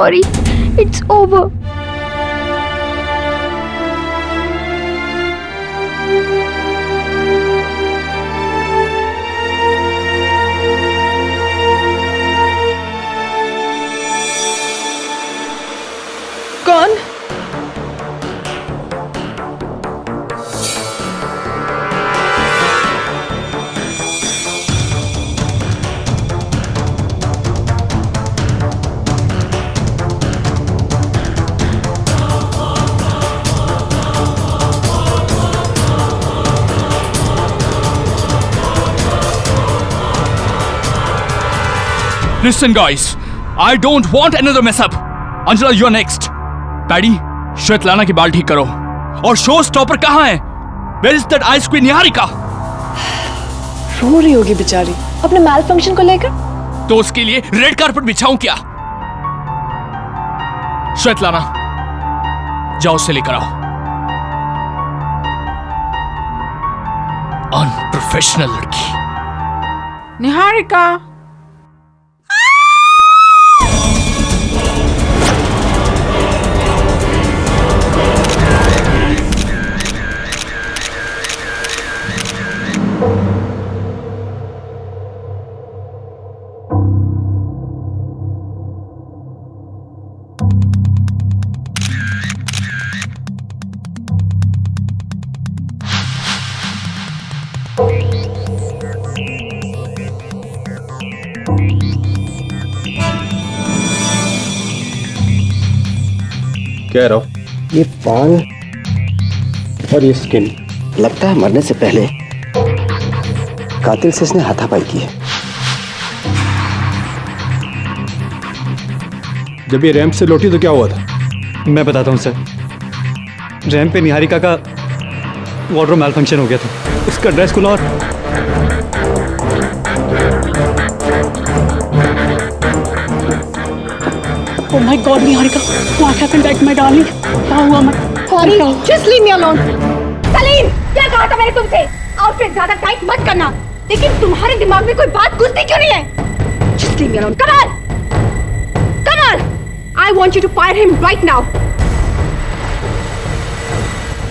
sorry. It's over. कौन? Listen guys, I don't want another mess up. Anjala, you're next. Daddy, Svetlana की बाल ठीक करो. और शो स्टॉपर कहाँ है? Where is that ice queen Niharika? रो रही होगी बेचारी अपने मैल फंक्शन को लेकर. तो उसके लिए रेड कारपेट बिछाऊं क्या? श्वेतलाना, जाओ उसे लेकर आओ. अनप्रोफेशनल लड़की. निहारिका. क्या रहा? ये पान और ये स्किन लगता है मरने से पहले कातिल से इसने हाथापाई की है. जब ये रैंप से लौटी तो क्या हुआ था? मैं बताता हूँ सर. रैंप पे निहारिका का वार्डरोब मैल फंक्शन हो गया था. उसका ड्रेस खुला और Oh my God, Niharika, what happened back, my darling? क्या हुआ मैं? Sorry, just leave me alone. Salim, क्या कहा था मैंने तुमसे? आउटफिट ज्यादा टाइट मत करना. लेकिन तुम्हारे दिमाग में कोई बात घुसती क्यों नहीं है? Just leave me alone. Kamal, Kamal, I want you to fire him right now.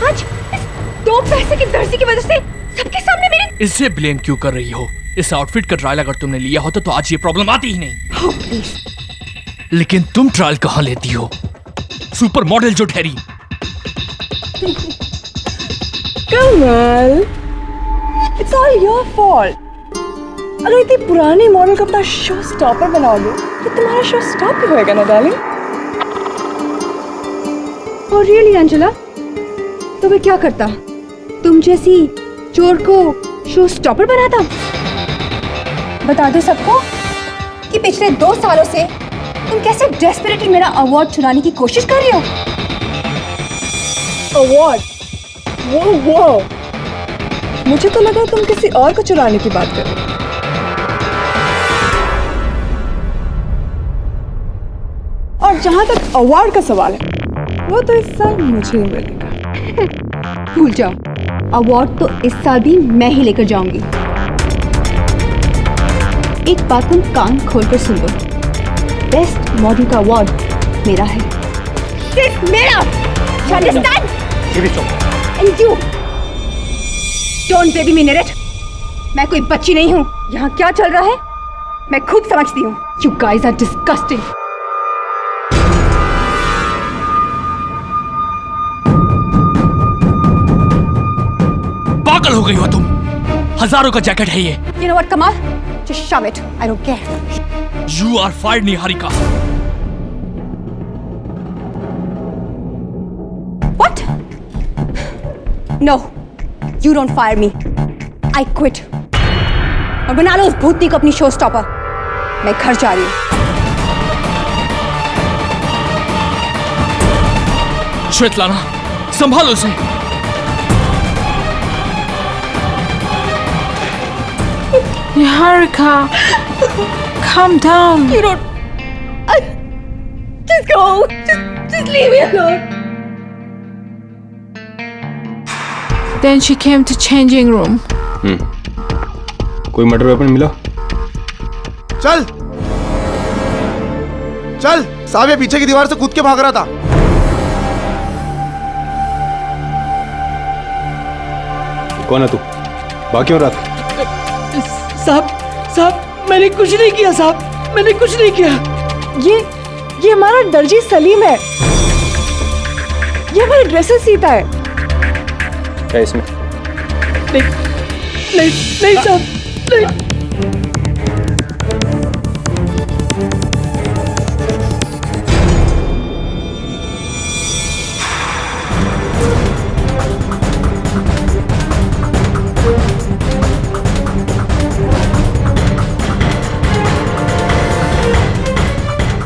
आज इस दो पैसे की दर्जी की वजह से सबके सामने मेरे. इसे ब्लेम क्यों कर रही हो? इस आउटफिट का ट्रायल अगर तुमने लिया होता तो आज ये प्रॉब्लम आती ही नहीं. Oh, please. लेकिन तुम ट्रायल कहाँ लेती हो? सुपर मॉडल जो ठहरी. कमल, it's all your fault. अगर इतनी पुरानी मॉडल का अपना शो स्टॉपर बनाओगे तो तुम्हारा शो स्टॉप ही होएगा ना डार्लिंग. और रियली अंजला, तो वे क्या करता? तुम जैसी चोर को शो स्टॉपर बनाता? बता दो सबको कि पिछले 2 सालों से तुम कैसे डेस्परेटली मेरा अवार्ड चुराने की कोशिश कर रही हो. अवार्ड? वो मुझे तो लगा तुम किसी और को चुराने की बात कर रहे हो. और जहां तक अवार्ड का सवाल है वो तो इस साल मुझे ही मिलेगा. भूल जाओ, अवार्ड तो इस साल भी मैं ही लेकर जाऊंगी. एक बात तुम कान खोलकर सुन लो, बेस्ट मॉडल का अवार्ड मेरा है. सिर्फ मेरा. You understand? And you don't baby me, Nirit. मैं कोई बच्ची नहीं हूँ. यहाँ क्या चल रहा है मैं खूब समझती हूँ. You guys are disgusting. पागल हो गई हो तुम. हजारों का जैकेट है ये. You know what, Kamal? Just shove it. I don't care. You are fired, Niharika. What? No, you don't fire me. I quit. और बना लो उस भूतनी को अपनी शो स्टॉपर. मैं घर जा रही हूँ. श्वेतलाना, संभालो उसे. Niharika, calm down. You don't. Just go. Just leave me alone. Then she came to changing room. कोई मर्डर वेपन मिला? चल साहब ये पीछे की दीवार से कूद के भाग रहा था। कौन है तू? बाकी और रात साहब मैंने कुछ नहीं किया साहब, मैंने कुछ नहीं किया। ये हमारा दर्जी सलीम है, ये हमारे ड्रेसेस सीता है। क्या इसमें? नहीं साहब, नहीं।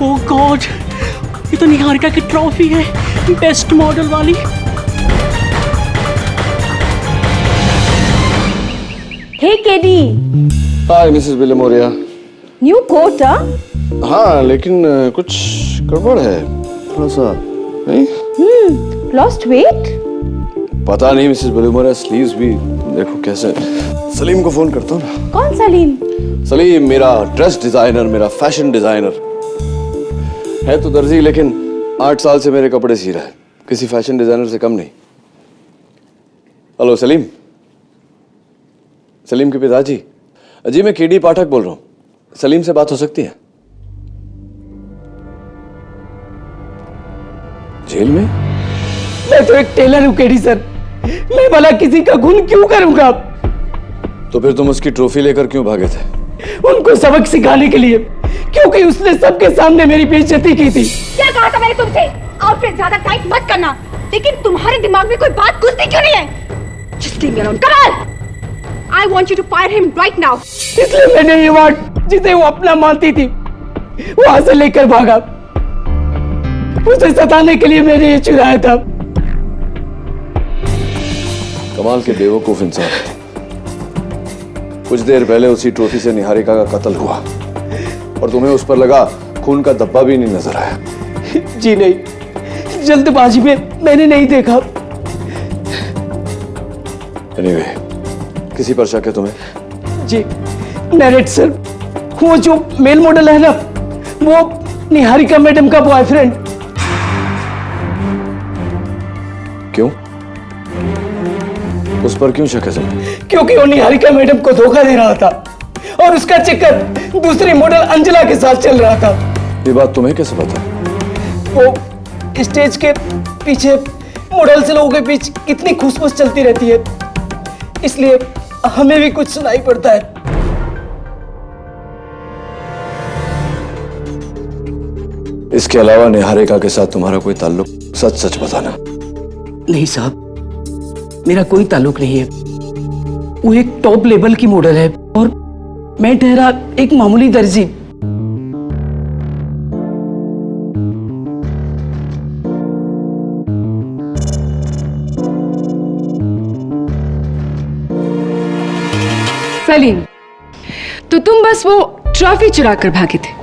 ओह गॉड, ये तो निहारिका की ट्रॉफी है, बेस्ट मॉडल वाली। Hey KD, hi Mrs Villemoria. New coat? हाँ लेकिन कुछ गड़बड़ है थोड़ा सा, नहीं? Lost weight? पता नहीं मिसेस विलेमोरिया, स्लीव्स भी देखो कैसे। सलीम को फोन करता हूँ ना। कौन सलीम? सलीम मेरा ड्रेस डिजाइनर, मेरा फैशन डिजाइनर है तो दर्जी, लेकिन 8 साल से मेरे कपड़े सी रहा है, किसी फैशन डिजाइनर से कम नहीं। हेलो सलीम, सलीम के पिताजी। जी मैं केडी पाठक बोल रहा हूँ, सलीम से बात हो सकती है? जेल में? मैं तो एक टेलर हूँ केडी सर, मैं भला किसी का खून क्यों करूंगा? तो फिर तुम उसकी ट्रॉफी लेकर क्यों भागे थे? उनको सबक सिखाने के लिए, क्योंकि उसने सबके सामने मेरी बेइज्जती की थी। क्या कहा था मैंने तुमसे? आउटफिट ज्यादा टाइट मत करना, लेकिन तुम्हारे दिमाग में कोई बात घुसती क्यों नहीं है? Just leave me alone. Come on! I want you to fire him right now. इसलिए मैंने ये वार्ड जिसे वो अपना मानती थी वहां से लेकर भागा। उसे सताने के लिए मैंने ये चुराया था। कमाल के बेवकूफ इंसान। कुछ देर पहले उसी ट्रॉफी से निहारिका का कत्ल हुआ और तुम्हें उस पर लगा खून का धब्बा भी नहीं नजर आया। जी नहीं, जल्दबाजी में मैंने नहीं देखा। Anyway, किसी पर शक है तुम्हें? जी नरेट सर, वो जो मेल मॉडल है ना, वो निहारिका मैडम का बॉयफ्रेंड। क्यों? उस पर क्यों शक है तुम्हें? क्योंकि वो निहारिका मैडम को धोखा दे रहा था और उसका चक्कर दूसरी मॉडल अंजला के साथ चल रहा था। ये बात तुम्हें कैसे पता? वो स्टेज के पीछे मॉडल्स लोगों के बीच कितनी खुशबू चलती रहती है, इसलिए हमें भी कुछ सुनाई पड़ता है। इसके अलावा निहारिका के साथ तुम्हारा कोई ताल्लुक? सच सच बताना। नहीं साहब, मेरा कोई ताल्लुक नहीं है। वो एक टॉप लेवल की मॉडल है और मैं ठहरा एक मामूली दर्जी। सलीम, तो तुम बस वो ट्रॉफी चुरा कर भागे थे।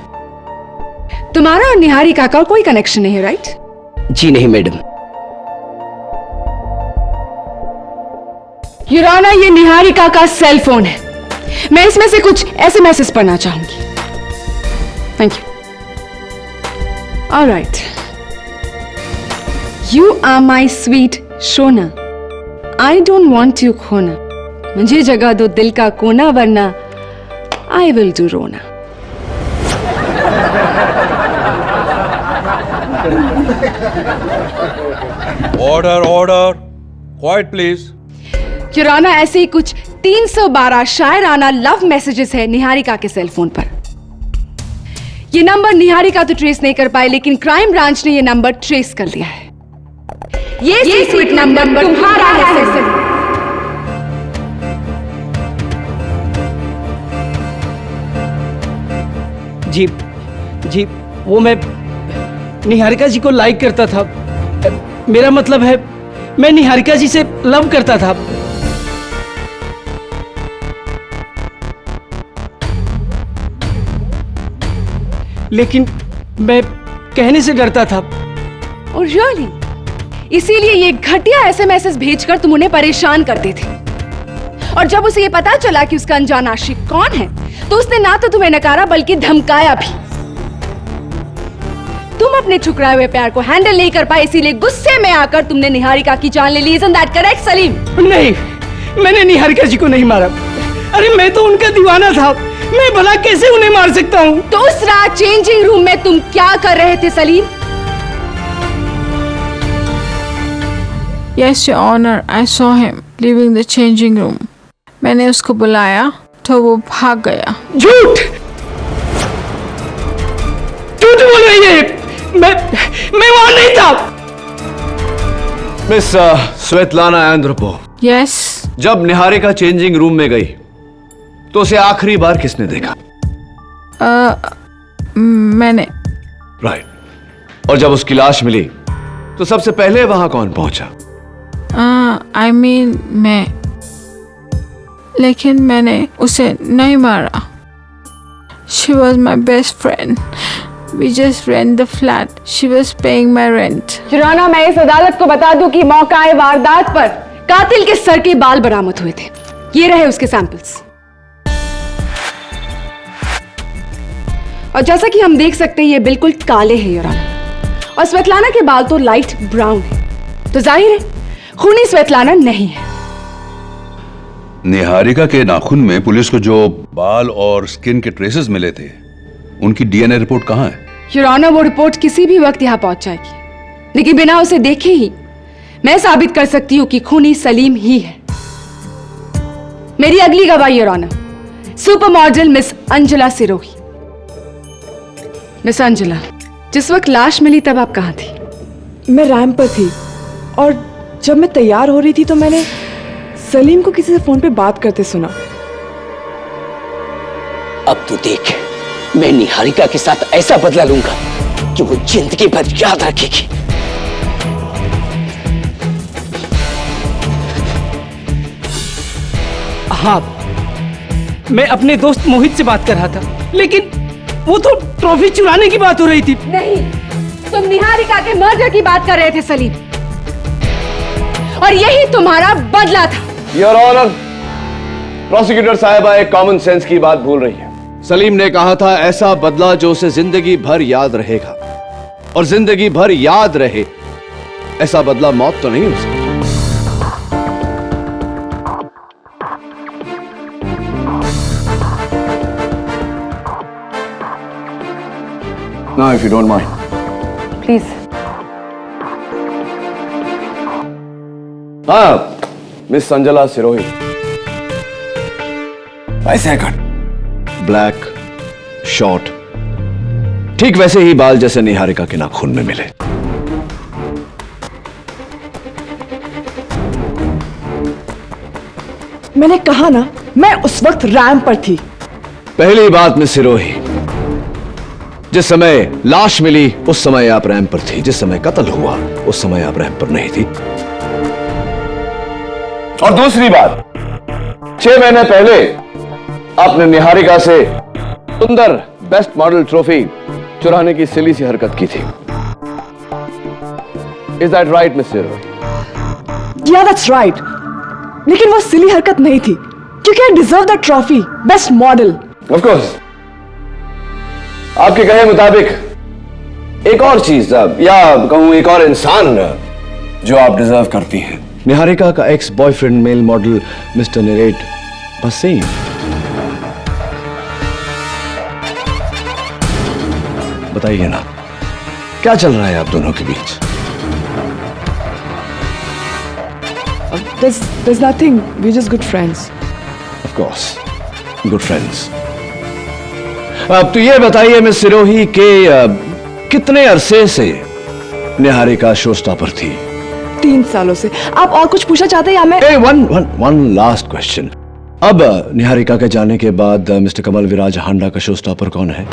तुम्हारा और निहारिका का कोई कनेक्शन नहीं है, राइट? जी नहीं मैडम। योर ऑनर, ये निहारिका का सेल फोन है, मैं इसमें से कुछ एसएमएस पढ़ना चाहूंगी। Thank you. Alright. You are my sweet शोना, आई डोंट वॉन्ट यू खोना, मुझे जगह दो दिल का कोना, वरना आई विल डू रोना। Order order, quiet please. Your honour, ऐसे ही कुछ 312 शायराना लव मैसेजेस है निहारिका के सेल फोन पर। ये नंबर निहारिका तो ट्रेस नहीं कर पाए, लेकिन क्राइम ब्रांच ने ये नंबर ट्रेस कर लिया है। ये सीक्रेट नंबर तुम्हारा है सर। जी जी, वो मैं निहारिका जी को लाइक करता था। मेरा मतलब है मैं निहारिका जी से लव करता था। लेकिन मैं कहने से डरता था। और रियली, इसीलिए ये घटिया एसएमएस भेजकर तुम उन्हें परेशान करते थे। और जब उसे ये पता चला कि उसका अनजान आशिक कौन है, तो उसने ना तो तुम्हें नकारा बल्कि धमकाया भी। तुम अपने ठुकराए हुए प्यार को हैंडल नहीं कर पाए, इसीलिए गुस्से में आकर तुमने निहारिका की जान ले ली। Isn't that correct, Salim? नहीं, मैंने निहारिका जी को नहीं मारा। अरे मैं तो उनका दीवाना था, मैं भला कैसे उन्हें मार सकता हूँ? तो उस रात चेंजिंग रूम में तुम क्या कर रहे थे Salim? Yes, Your Honor, I saw him leaving the changing room. मैंने उसको बुलाया तो वो भाग गया। झूठ! झूठ बोल रही है! मैं वहां नहीं था। मिस स्वेतलाना एंड्रोपो, Yes, जब निहारिका चेंजिंग रूम में गई तो उसे आखिरी बार किसने देखा? मैंने। राइट। और जब उसकी लाश मिली तो सबसे पहले वहां कौन पहुंचा? I mean मैं, लेकिन मैंने उसे नहीं मारा। She was my best friend. We just rent the flat. She was paying my rent. युराना, मैं इस अदालत को बता दूं कि मौका वारदात पर कातिल के सर के बाल बरामद हुए थे। ये रहे उसके सैंपल्स। और जैसा कि हम देख सकते हैं ये बिल्कुल काले हैं युराना, और स्वेतलाना के बाल तो लाइट ब्राउन है, तो जाहिर है खूनी स्वेतलाना नहीं है। निहारिका के नाखून में पुलिस को जो बाल और स्किन के ट्रेसेस मिले थे, उनकी डीएनए रिपोर्ट कहाँ है? युराना, वो रिपोर्ट किसी भी वक्त यहाँ पहुंच जाएगी, लेकिन बिना उसे देखे ही मैं साबित कर सकती हूँ कि खूनी सलीम ही है। मेरी अगली गवाही युराना, super model Miss Anjala Sirohi. Miss Anjala, जिस वक्त लाश मिली तब आप कहाँ थी? मैं रैंप पर थी, और जब मैं तैयार हो रही थी तो मैंने सलीम को किसी से फोन पे बात करते सुना। अब तू देख, मैं निहारिका के साथ ऐसा बदला लूंगा कि वो जिंदगी भर याद रखेगी। हाँ, मैं अपने दोस्त मोहित से बात कर रहा था, लेकिन वो तो ट्रॉफी चुराने की बात हो रही थी। नहीं, तुम निहारिका के मर्डर की बात कर रहे थे सलीम, और यही तुम्हारा बदला था। योर ऑनर, प्रोसिक्यूटर साहिबा एक कॉमन सेंस की बात भूल रही है। सलीम ने कहा था ऐसा बदला जो उसे जिंदगी भर याद रहेगा, और जिंदगी भर याद रहे ऐसा बदला मौत तो नहीं हो सकती। Now, if you don't mind. Please. हाँ, मिस अंजला सिरोही। वैसे कट, ब्लैक, शॉर्ट, ठीक वैसे ही बाल जैसे निहारिका के नाखून में मिले। मैंने कहा ना, मैं उस वक्त रैंप पर थी। पहली बात मिस सिरोही, जिस समय लाश मिली उस समय आप रैंप पर थी, जिस समय कत्ल हुआ उस समय आप रैंप पर नहीं थी। और दूसरी बात, 6 महीने पहले आपने निहारिका से सुंदर बेस्ट मॉडल ट्रॉफी चुराने की सिली सी हरकत की थी। Is that right miss Sirohi? या दैट्स राइट, लेकिन वो सिली हरकत नहीं थी, क्योंकि I deserve that trophy best model. Of course, आपके कहे मुताबिक एक और चीज, या कहूं एक और इंसान जो आप डिजर्व करती हैं, निहारिका का ex boyfriend male model mister Niret Bhasin. बताइए ना, क्या चल रहा है आप दोनों के बीच? There's nothing, we're just good friends. Of course, good friends. अब तो ये बताइए मिस सिरोही के कितने अरसे से निहारिका शो स्टॉपर थी? 3 सालों से। आप और कुछ पूछना चाहते हैं या मैं? One last question. अब निहारिका के जाने के बाद मिस्टर कमल विराज हांडा का शो स्टॉपर कौन है?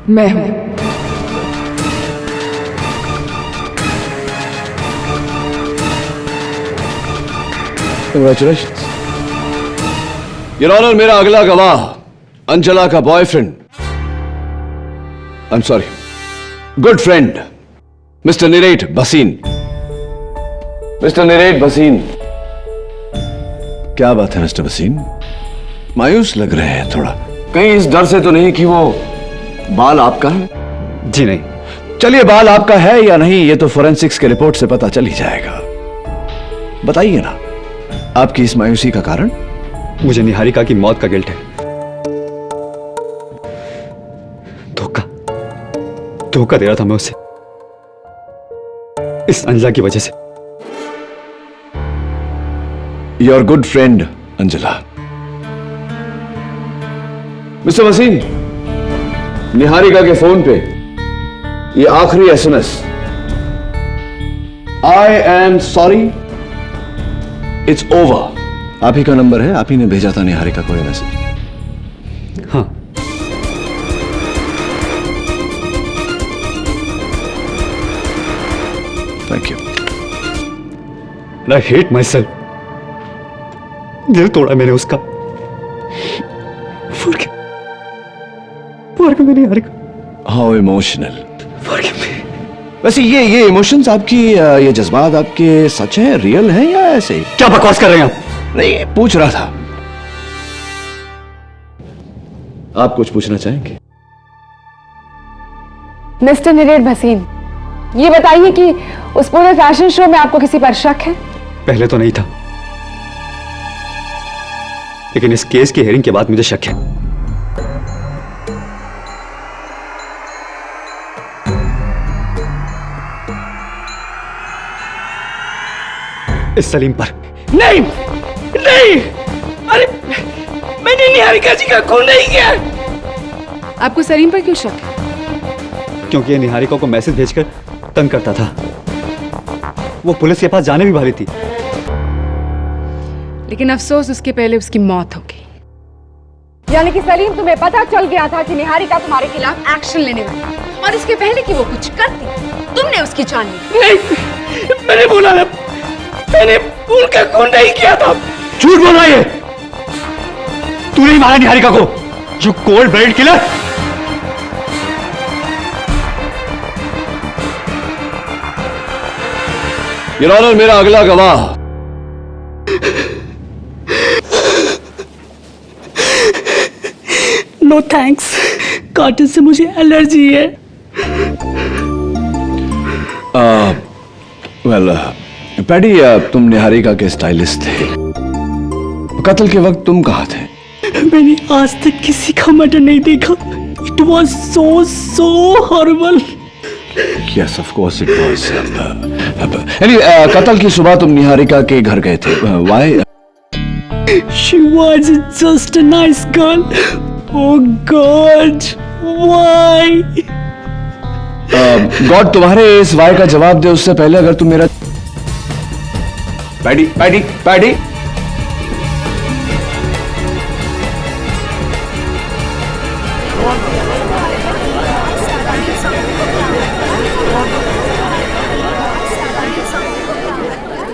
मैं हूं। Congratulations. Your Honor, मेरा अगला गवाह अंजला का boyfriend, I'm sorry, good friend mister Niret Bhasin. Mister Niret Bhasin, क्या बात है मिस्टर भसीन? मायूस लग रहे हैं थोड़ा। कहीं इस डर से तो नहीं कि वो बाल आपका है? जी नहीं। चलिए, बाल आपका है या नहीं ये तो फोरेंसिक्स के रिपोर्ट से पता चल ही जाएगा। बताइए ना, आपकी इस मायूसी का कारण? मुझे निहारिका की मौत का गिल्ट है। धोखा दे रहा था मैं उसे, इस अंजला की वजह से। Your good friend Anjala. Mister Wasim, Niharika के फोन पे ये आखिरी SMS, I am sorry it's over, आप ही का नंबर है, आप ही ने भेजा था निहारिका को ये मैसेज? हाँ। Thank you. I hate myself. दिल तोड़ा मैंने उसका। Forgive me Niharika. How emotional. Forgive me। वैसे ये इमोशंस आपकी, ये जज्बात आपके सच हैं, रियल हैं या ऐसे ही? क्या बकवास कर रहे हैं आप? नहीं, पूछ रहा था। आप कुछ पूछना चाहेंगे? मिस्टर निरेट भसीन, ये बताइए कि उस पूरे फैशन शो में आपको किसी पर शक है? पहले तो नहीं था, लेकिन इस केस की हियरिंग के बाद मुझे शक है। इस सलीम पर। नहीं नहीं, अरे मैंने निहारिका जी का खून नहीं किया। आपको सलीम पर क्यों शक है? क्योंकि ये निहारिका को मैसेज भेजकर तंग करता था। वो पुलिस के पास जाने भी वाली थी, लेकिन अफसोस उसके पहले उसकी मौत हो गई। यानी कि सलीम, तुम्हें पता चल गया था कि निहारिका तुम्हारे खिलाफ एक्शन लेने वाली है, और इसके पहले कि वो कुछ करती तुमने उसकी जान ली। नहीं, मैंने बोला ना, मैंने उनका खून नहीं किया था। झूठ बोल रहा है। तू नहीं मारा निहारिका को, you cold blooded killer. Your honour, मेरा अगला गवाह। नो थैंक्स, कॉटन से मुझे एलर्जी है। वेल पैडी, तुम निहारिका के स्टाइलिस्ट थे, कत्ल के वक्त तुम कहाँ थे? मैंने आज तक किसी का मर्डर नहीं देखा। It was so horrible. Yes, of course it was. Anyway, कत्ल की सुबह तुम निहारिका के घर गए थे। Why? She was just a nice girl. Oh God, why? God तुम्हारे इस वाई का जवाब दे उससे पहले अगर तुम मेरा पैडी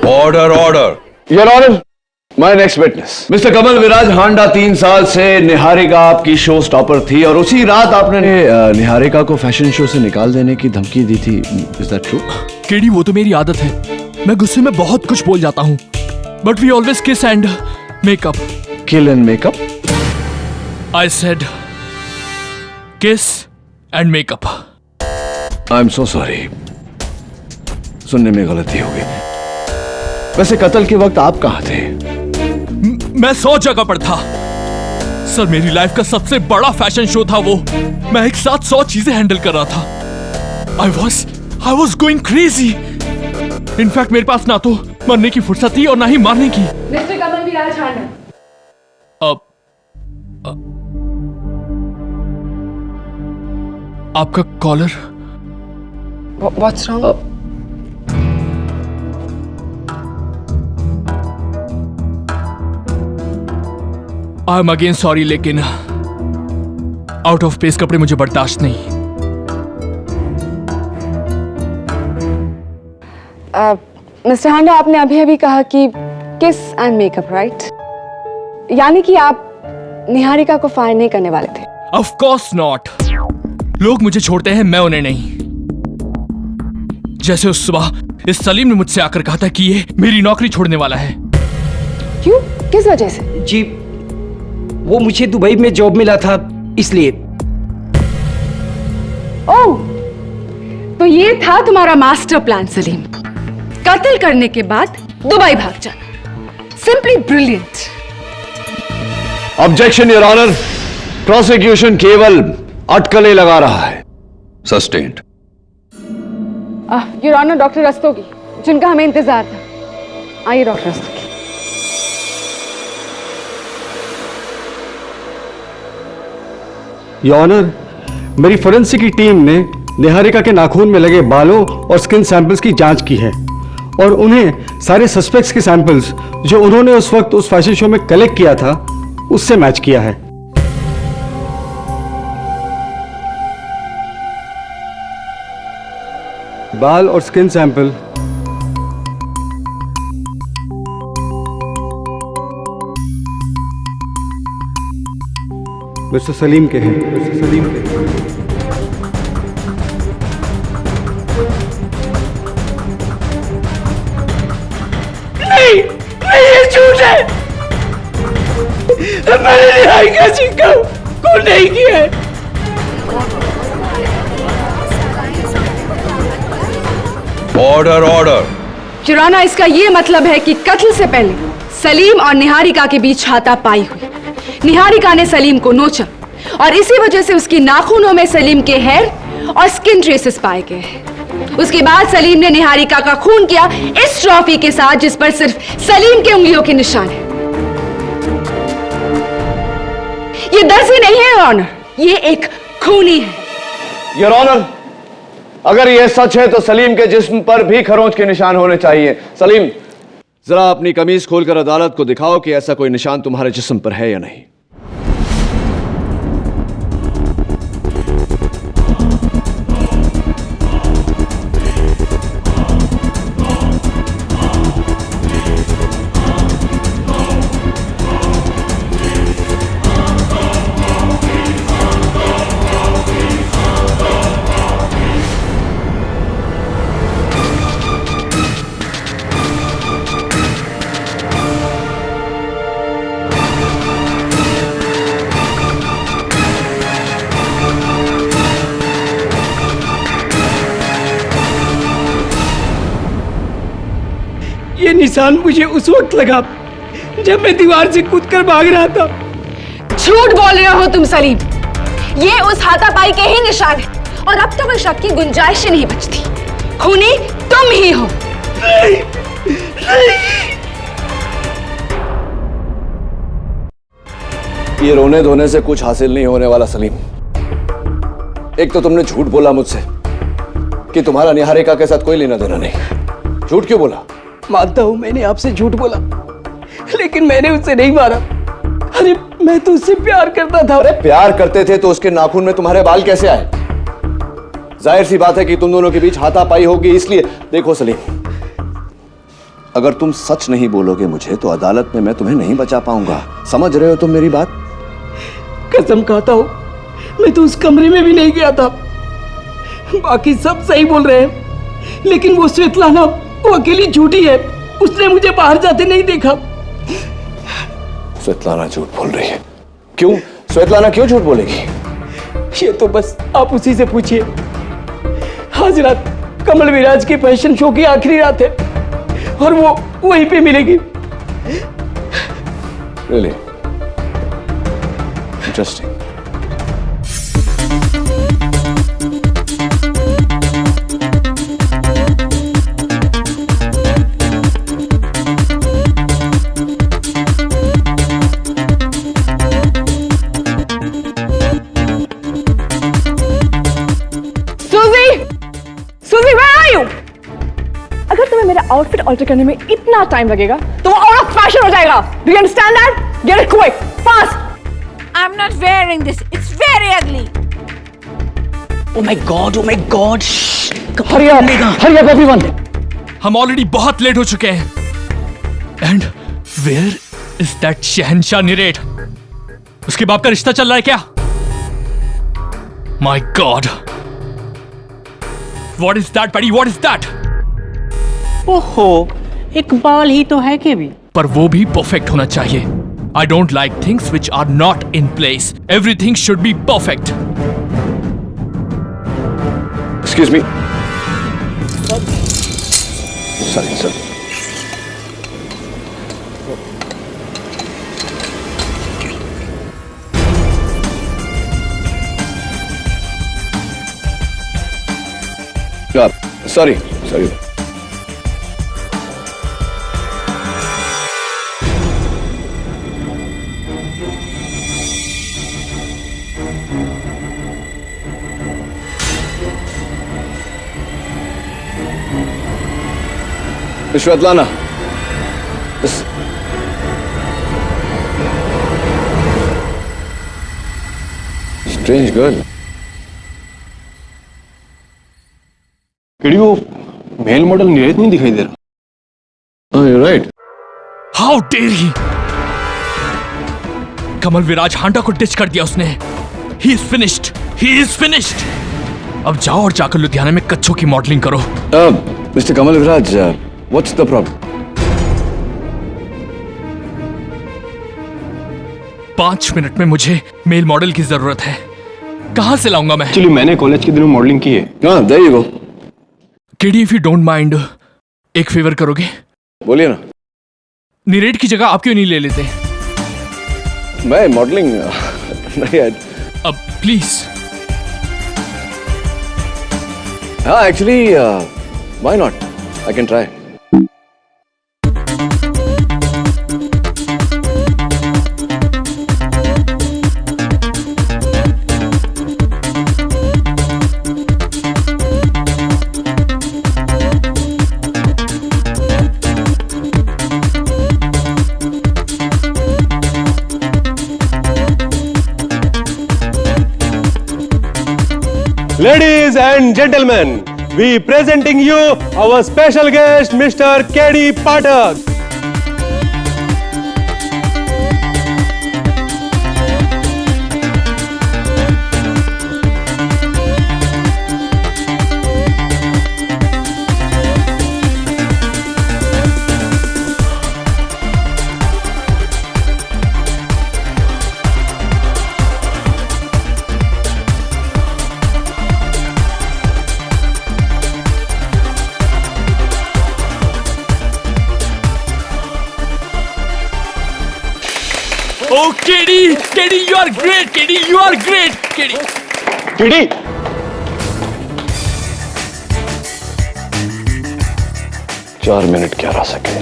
order order. Your honour, my next witness mister Kamal Viraj Handa 3 साल से निहारिका आपकी शो स्टॉपर थी और उसी रात आपने निहारिका को फैशन शो से निकाल देने की धमकी दी थी। Is that true? केडी, वो तो मेरी आदत है, मैं गुस्से में बहुत कुछ बोल जाता हूँ, but we always kiss and makeup. Kill and makeup? I said kiss and makeup. I am so sorry, सुनने में गलती हो गई। वैसे कत्ल के वक्त आप कहाँ थे? मैं 100 जगह पर था सर, मेरी लाइफ का सबसे बड़ा फैशन शो था वो। मैं एक साथ 100 चीजें हैंडल कर रहा था। I was going crazy. In fact मेरे पास ना तो मरने की फुर्सत थी और ना ही मारने की। मिस्टर कमल विराज हांडा, आपका collar. What's wrong? I am again sorry, लेकिन आउट ऑफ प्लेस कपड़े मुझे बर्दाश्त नहीं। मिस्टर हांडा, आपने अभी अभी कहा कि किस एंड मेकअप, राइट? यानी कि आप निहारिका को फायर नहीं करने वाले थे? Of course not. लोग मुझे छोड़ते हैं, मैं उन्हें नहीं। जैसे उस सुबह इस सलीम ने मुझसे आकर कहा था कि ये मेरी नौकरी छोड़ने वाला है। क्यों? किस वजह से? जी, वो मुझे दुबई में जॉब मिला था इसलिए। ओह, तो ये था तुम्हारा मास्टर प्लान सलीम, कत्ल करने के बाद दुबई भाग जाना। Simply brilliant. Objection your honour, prosecution केवल अटकलें लगा रहा है। Sustained. Your honour, doctor Rastogi जिनका हमें इंतजार था। आइए डॉक्टर रस्तोगी। योर ऑनर, मेरी फोरेंसिक की टीम ने निहारिका के नाखून में लगे बालों और स्किन सैंपल्स की जांच की है और उन्हें सारे सस्पेक्ट्स के सैंपल्स जो उन्होंने उस वक्त उस फैशन शो में कलेक्ट किया था उससे मैच किया है। बाल और स्किन सैंपल मिस्टर सलीम के हैं। मिस्टर सलीम के हैं। नहीं, ये झूठ है। मैंने निहारिका जी को नहीं किया है। Order order. चुराना, इसका ये मतलब है कि कत्ल से पहले सलीम और निहारिका के बीच हाथापाई हुई। निहारिका ने सलीम को नोचा और इसी वजह से उसकी नाखूनों में सलीम के हेयर और स्किन ट्रेसेस पाए गए हैं। उसके बाद सलीम ने निहारिका का खून किया इस ट्रॉफी के साथ जिस पर सिर्फ सलीम के उंगलियों के निशान है। ये दर्जी नहीं है योर ऑनर, ये एक खूनी है। योर ऑनर, अगर यह सच है तो सलीम के जिस्म पर भी खरोंच के निशान होने चाहिए। सलीम, जरा अपनी कमीज खोलकर अदालत को दिखाओ कि ऐसा कोई निशान तुम्हारे जिस्म पर है या नहीं। ये निशान मुझे उस वक्त लगा जब मैं दीवार से कूदकर भाग रहा था। झूठ बोल रहे हो तुम सलीम, ये उस हाथापाई के ही निशान है और अब तो कोई शक की गुंजाइश ही नहीं बचती। खूनी तुम ही हो। नहीं, नहीं। ये रोने धोने से कुछ हासिल नहीं होने वाला सलीम। एक तो तुमने झूठ बोला मुझसे कि तुम्हारा निहारिका के साथ कोई लेना देना नहीं। झूठ क्यों बोला? मानता हूं मैंने आपसे झूठ बोला, लेकिन मैंने उससे नहीं मारा। अरे मैं तो उससे प्यार करता था। अरे प्यार करते थे तो उसके नाखून में तुम्हारे बाल कैसे आए? जाहिर सी बात है कि तुम दोनों के बीच हाथापाई होगी। इसलिए देखो सलीम, अगर तुम सच नहीं बोलोगे मुझे तो अदालत में मैं तुम्हें नहीं बचा पाऊंगा। समझ रहे हो तुम मेरी बात? कसम खाता हूं, मैं तो उस कमरे में भी नहीं गया था। बाकी सब सही बोल रहे हैं, लेकिन वो स्वेतलाना, वो अकेली झूठी है। उसने मुझे बाहर जाते नहीं देखा। स्वेतलाना झूठ बोल रही है। क्यों? स्वेतलाना क्यों झूठ बोलेगी? ये तो बस आप उसी से पूछिए। आज रात कमल विराज के फैशन शो की आखिरी रात है और वो वहीं पे मिलेगी। Really? Interesting. अगर तुम्हें मेरा आउटफिट ऑल्टर करने में इतना टाइम लगेगा तो वो आउट ऑफ फैशन हो जाएगा। Do you understand that? Get it quick, fast. I'm not wearing this. It's very ugly. Oh my God, oh my God. Hurry up, hurry up everyone. हम already बहुत late हो चुके हैं। And where is that शहंशाह निरेट? उसके बाप का रिश्ता चल रहा है क्या? My god, what is that बड़ी? What is that? ओहो, एक बाल ही तो है के भी। पर वो भी परफेक्ट होना चाहिए। I don't like things which are not in place. Everything should be perfect. Excuse me. Sorry, sir. Sorry. Svetlana. Strange girl. KD वो मेल मॉडल नीरज नहीं दिखाई दे रहा। Oh, you're right. How dare he? कमल विराज हांडा को ditch कर दिया उसने. He is finished. He is finished. अब जाओ और जाकर लुधियाना में कच्छों की मॉडलिंग करो. Mr. Kamal Viraj, what's the problem? 5 minute में मुझे मेल मॉडल की जरूरत है. कहां से लाऊंगा मैं? एक्चुअली मैंने कॉलेज के दिनों मॉडलिंग की है। हाँ, there you go. KD, if you don't mind, एक फेवर करोगे? बोलिए ना. नीरेट की जगह आप क्यों नहीं ले लेते? मैं मॉडलिंग नहीं. अब प्लीज. हाँ, actually why not? I can try. Ladies and gentlemen, we presenting you our special guest, Mr. K.D. Pathak. Oh, KD, you are great. KD, you are great. KD. KD. चार minute 11 second.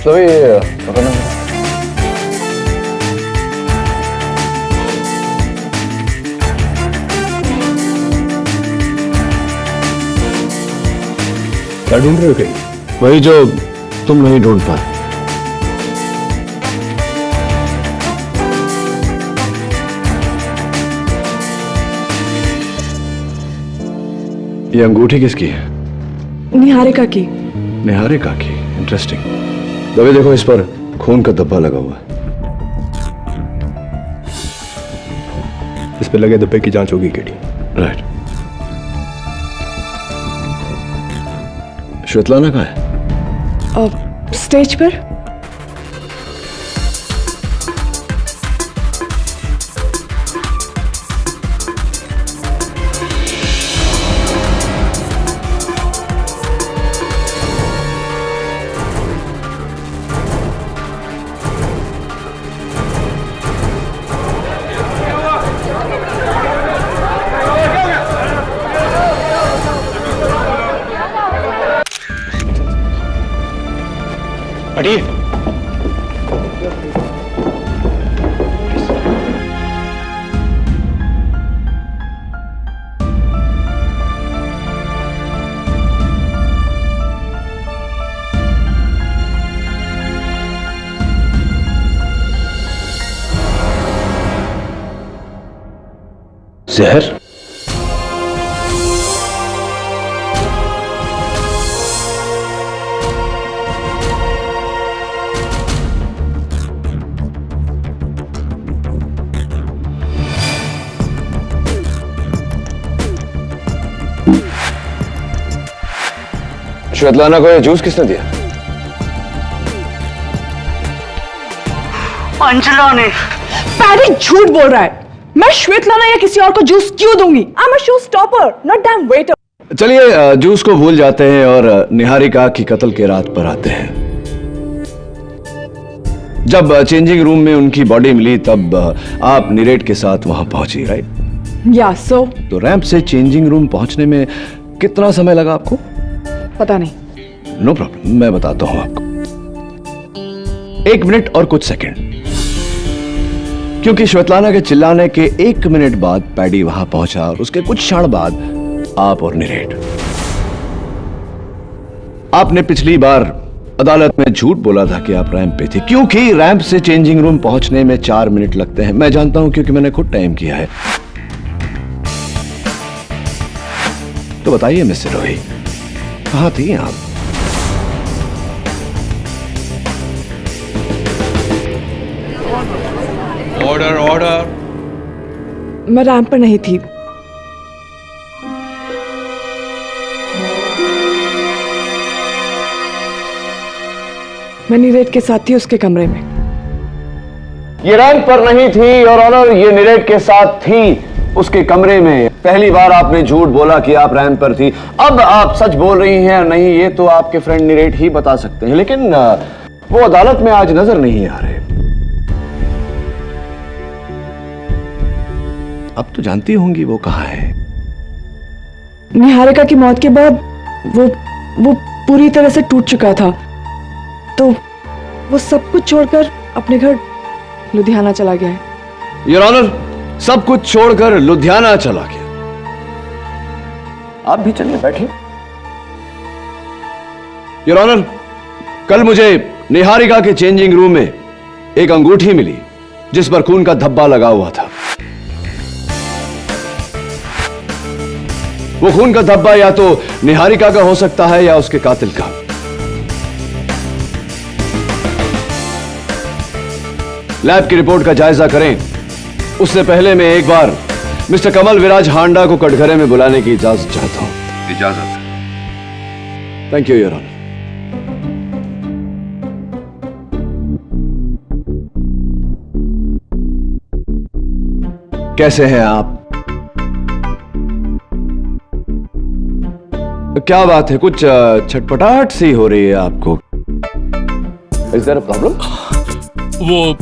तो ये क्या ढूंढ रहे हो KD? वही जो तुम नहीं ढूंढ पाए. ये अंगूठी किसकी है? निहारिका की. निहारिका की. इंटरेस्टिंग. दबे देखो, इस पर खून का धब्बा लगा हुआ है. इस पे लगे धब्बे की जांच होगी KD. राइट. श्वेतलाना कहाँ है? स्टेज पर. हटिए. जहर. श्वेतलाना को ये जूस किसने दिया? अंजना ने। पैडी झूठ बोल रहा है। मैं श्वेतलाना या किसी और को जूस क्यों दूंगी? I am a show stopper, not dam waiter. चलिए जूस को भूल जाते हैं और निहारिका की कत्ल के रात पर आते हैं। जब चेंजिंग रूम में उनकी बॉडी मिली तब आप नीरेट के साथ वहां पहुंची, राइट? या सो। तो रैंप से चेंजिंग रूम पहुंचने में कितना समय लगा आपको? पता नहीं। नो प्रॉब्लम, मैं बताता हूं आपको। 1 मिनट और कुछ सेकंड, क्योंकि श्वेतलाना के चिल्लाने के 1 मिनट बाद पैडी वहां पहुंचा और उसके कुछ क्षण बाद आप और नीरेट। आपने पिछली बार अदालत में झूठ बोला था कि आप रैंप पे थे, क्योंकि रैंप से चेंजिंग रूम पहुंचने में 4 मिनट लगते हैं। मैं जानता हूं क्योंकि मैंने खुद टाइम किया है। तो बताइए मिस्टर रोही, कहां थी आप? Order order. मैं रैंप पर नहीं थी। मैं नीरेट के साथ थी उसके कमरे में। ये रैंप पर नहीं थी और ऑनर, ये नीरेट के साथ थी उसके कमरे में। पहली बार आपने झूठ बोला कि आप रैंप पर थी, अब आप सच बोल रही हैं नहीं, ये तो आपके फ्रेंड नीरेट ही बता सकते हैं, लेकिन वो अदालत में आज नजर नहीं आ रहे। अब तो जानती होंगी वो कहां है। निहारिका की मौत के बाद वो पूरी तरह से टूट चुका था, तो वो सब कुछ छोड़कर अपने घर लुधियाना चला गया है। योर ऑनर, सब कुछ छोड़कर लुधियाना चला गया। आप भी चलिए, बैठिए। योर ऑनर, कल मुझे निहारिका के चेंजिंग रूम में एक अंगूठी मिली जिस पर खून का धब्बा लगा हुआ था। वो खून का धब्बा या तो निहारिका का हो सकता है या उसके कातिल का। लैब की रिपोर्ट का जायजा करें, उससे पहले मैं एक बार मिस्टर कमल विराज हांडा को कटघरे में बुलाने की इजाजत चाहता हूं। इजाजत। Thank you your honour. कैसे हैं आप? क्या बात है, कुछ छटपटाहट सी हो रही है आपको? Is there a problem? वो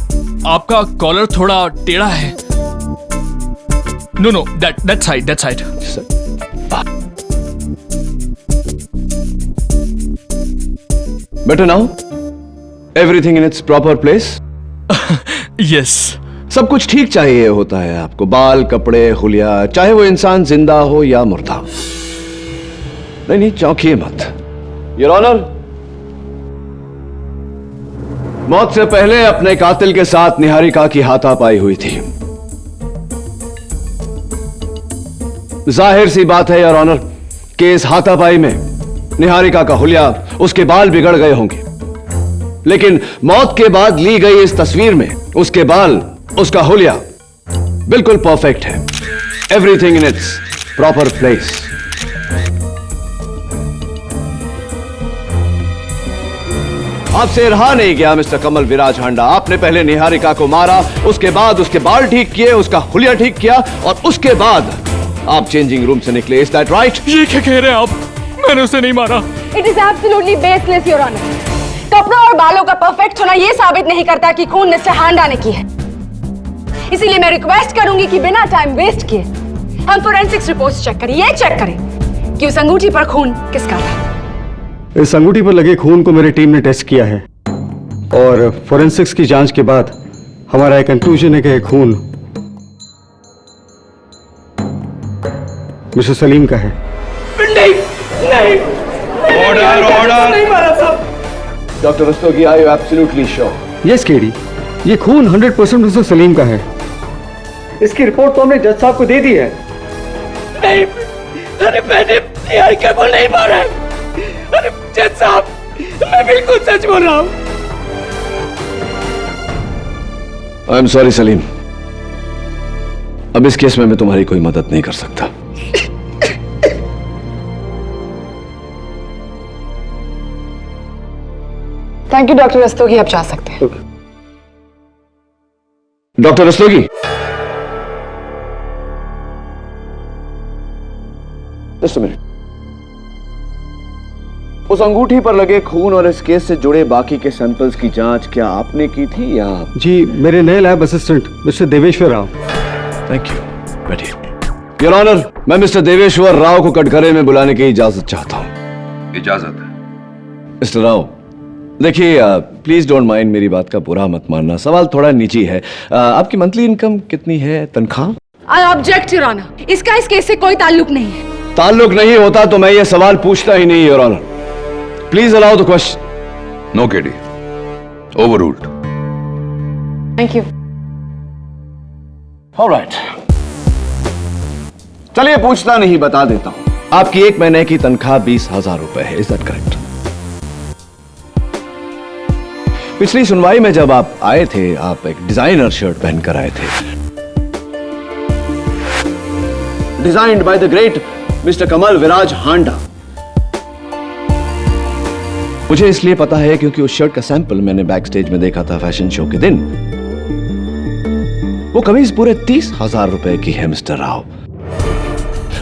आपका कॉलर थोड़ा टेढ़ा है। No that side. Better now? Everything in its proper place? Yes. सब कुछ ठीक चाहिए होता है आपको, बाल, कपड़े, हुलिया, चाहे वो इंसान जिंदा हो या मुर्दा। नहीं, चौंकिए मत। योर ऑनर, मौत से पहले अपने कातिल के साथ निहारिका की हाथापाई हुई थी। जाहिर सी बात है योर ऑनर कि इस हाथापाई में निहारिका का हुलिया, उसके बाल बिगड़ गए होंगे, लेकिन मौत के बाद ली गई इस तस्वीर में उसके बाल, उसका हुलिया बिल्कुल परफेक्ट है। Everything in its proper place. आपसे रहा नहीं गया मिस्टर कमल विराज हांडा। आपने पहले निहारिका को मारा, उसके बाद उसके बाल ठीक किए, उसका हुलिया ठीक किया और उसके बाद आप चेंजिंग रूम से निकले। Is that right? ये क्या कह रहे हैं आप? मैंने उसे नहीं मारा। It is absolutely baseless your honour. कपड़ों और बालों का परफेक्ट होना यह साबित नहीं करता कि खून मिस्टर हांडा ने की है। इसीलिए मैं रिक्वेस्ट करूंगी कि बिना टाइम वेस्ट किए हम फोरेंसिक्स रिपोर्ट्स चेक करें। ये चेक करें कि उस अंगूठी पर खून किसका था। इस अंगूठी पर लगे खून को मेरी टीम ने टेस्ट किया है और फोरेंसिक्स की जांच के बाद हमारा एक कंक्लूजन है कि यह खून मिस्टर सलीम का है। नहीं, ऑर्डर। नहीं मारा साहब। Doctor Rastogi, are you absolutely sure? Yes KD, ये खून 100% मिस्टर सलीम का है। इसकी रिपोर्ट तो हमने जज साहब को दे दी है। नहीं, अरे मैंने निहारिका को नहीं मारा है। अरे जज साहब, मैं बिल्कुल सच बोल रहा हूं। आई एम सॉरी सलीम, अब इस केस में मैं तुम्हारी कोई मदद नहीं कर सकता। थैंक यू डॉक्टर रस्तोगी, आप जा सकते हैं। Doctor Rastogi, just a minute. उस अंगूठी पर लगे खून और इस केस से जुड़े बाकी के सैंपल्स की जांच क्या आपने की थी या? जी, मेरे नए lab assistant mister Deveshwar Rao. Thank you, बैठिए। योर ऑनर, मैं मिस्टर देवेश्वर राव को कटघरे में बुलाने की इजाजत चाहता हूं। इजाजत। मिस्टर राव, देखिए, प्लीज डोंट माइंड, मेरी बात का बुरा मत मानना, सवाल थोड़ा निजी है। आपकी मंथली इनकम कितनी है, तनख्वाह? आई ऑब्जेक्ट योर ऑनर, इसका इस केस से कोई ताल्लुक नहीं है। ताल्लुक नहीं होता तो मैं ये सवाल पूछता ही नहीं, your honour. Please allow the question. No KD, overruled. Thank you. Alright, चलिए पूछता नहीं, बता देता हूं। आपकी एक महीने की तनख्वाह 20,000 रुपए है, इज दैट करेक्ट? पिछली सुनवाई में जब आप आए थे, आप एक डिजाइनर शर्ट पहनकर आए थे, designed by the great mister Kamal Viraj Handa. मुझे इसलिए पता है क्योंकि उस शर्ट का सैंपल मैंने बैक स्टेज में देखा था फैशन शो के दिन। वो कमीज पूरे 30,000 रुपए की है मिस्टर राव।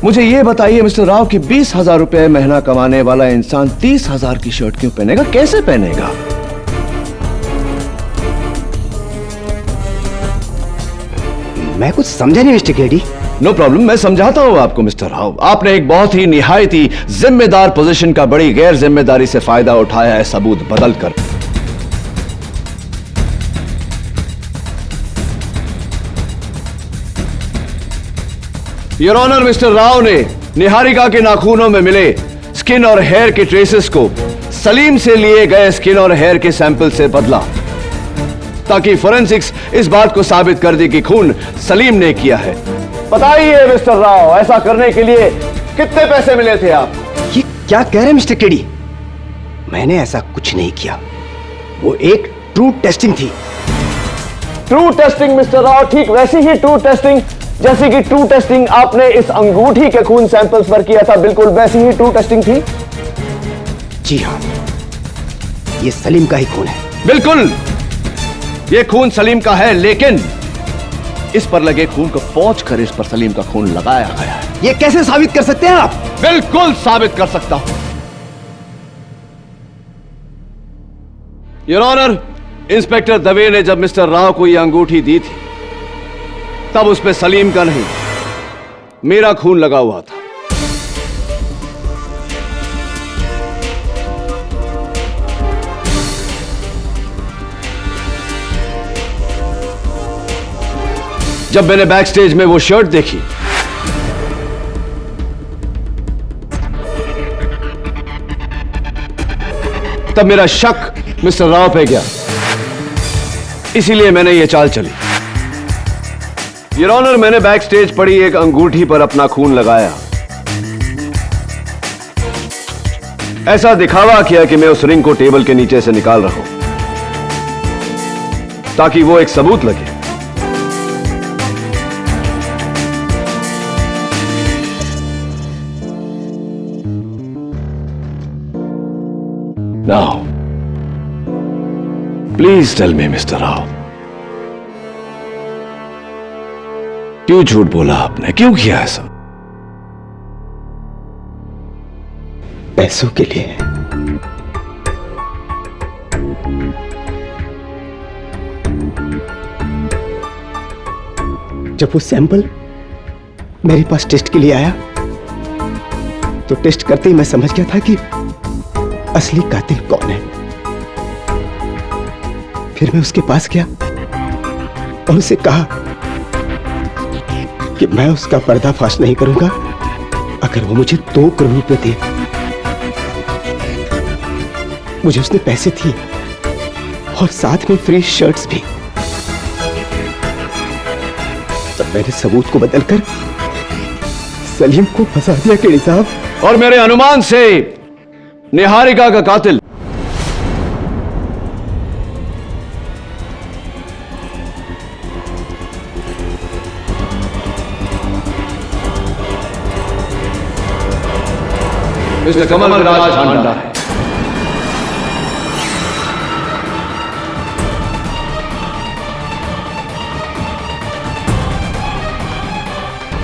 मुझे यह बताइए मिस्टर राव कि 20,000 रुपए महीना कमाने वाला इंसान 30,000 की शर्ट क्यों पहनेगा, कैसे पहनेगा? मैं कुछ समझा नहीं मिस्टर केडी। नो प्रॉब्लम, मैं समझाता हूं आपको मिस्टर राव। आपने एक बहुत ही निहायती जिम्मेदार पोजीशन का बड़ी गैर जिम्मेदारी से फायदा उठाया है, सबूत बदल कर। योर ऑनर, मिस्टर राव ने निहारिका के नाखूनों में मिले स्किन और हेयर के ट्रेसेस को सलीम से लिए गए स्किन और हेयर के सैंपल से बदला ताकि फोरेंसिक्स इस बात को साबित कर दे कि खून सलीम ने किया है। बताइए मिस्टर राव, ऐसा करने के लिए कितने पैसे मिले थे आप? ये क्या कह रहे हैं मिस्टर केडी? मैंने ऐसा कुछ नहीं किया। वो एक ट्रू टेस्टिंग थी। ट्रू टेस्टिंग मिस्टर राव, ठीक वैसी ही ट्रू टेस्टिंग जैसी कि ट्रू टेस्टिंग आपने इस अंगूठी के खून सैंपल्स पर किया था, बिल्कुल वैसी ही ट्रू टेस्टिंग थी। जी हाँ, ये सलीम का ही खून है। बिल्कुल, ये खून सलीम का है, लेकिन इस पर लगे खून को पोंछ कर इस पर सलीम का खून लगाया गया है। ये कैसे साबित कर सकते हैं आप? बिल्कुल साबित कर सकता हूं योर ऑनर। इंस्पेक्टर दवे ने जब मिस्टर राव को यह अंगूठी दी थी तब उस पे सलीम का नहीं, मेरा खून लगा हुआ था। जब मैंने बैक स्टेज में वो शर्ट देखी तब मेरा शक मिस्टर राव पे गया, इसीलिए मैंने ये चाल चली। योर ऑनर, मैंने बैक स्टेज पड़ी एक अंगूठी पर अपना खून लगाया। ऐसा दिखावा किया कि मैं उस रिंग को टेबल के नीचे से निकाल रहा हूं ताकि वो एक सबूत लगे। Now, please tell me, Mr. Rao, क्यों झूठ बोला आपने, क्यों किया ऐसा? पैसों के लिए। जब वो सैंपल मेरे पास टेस्ट के लिए आया तो टेस्ट करते ही मैं समझ गया था कि असली कातिल कौन है। फिर मैं उसके पास गया और उसे कहा कि मैं उसका पर्दाफाश नहीं करूंगा अगर वो मुझे 2 करोड़ रुपए दे। मुझे उसने पैसे दिए और साथ में फ्री शर्ट्स भी। तब मैंने सबूत को बदलकर सलीम को फंसा दिया केडी साहब। और मेरे अनुमान से निहारिका का कातिल मिस्टर कमल विराज हांडा है।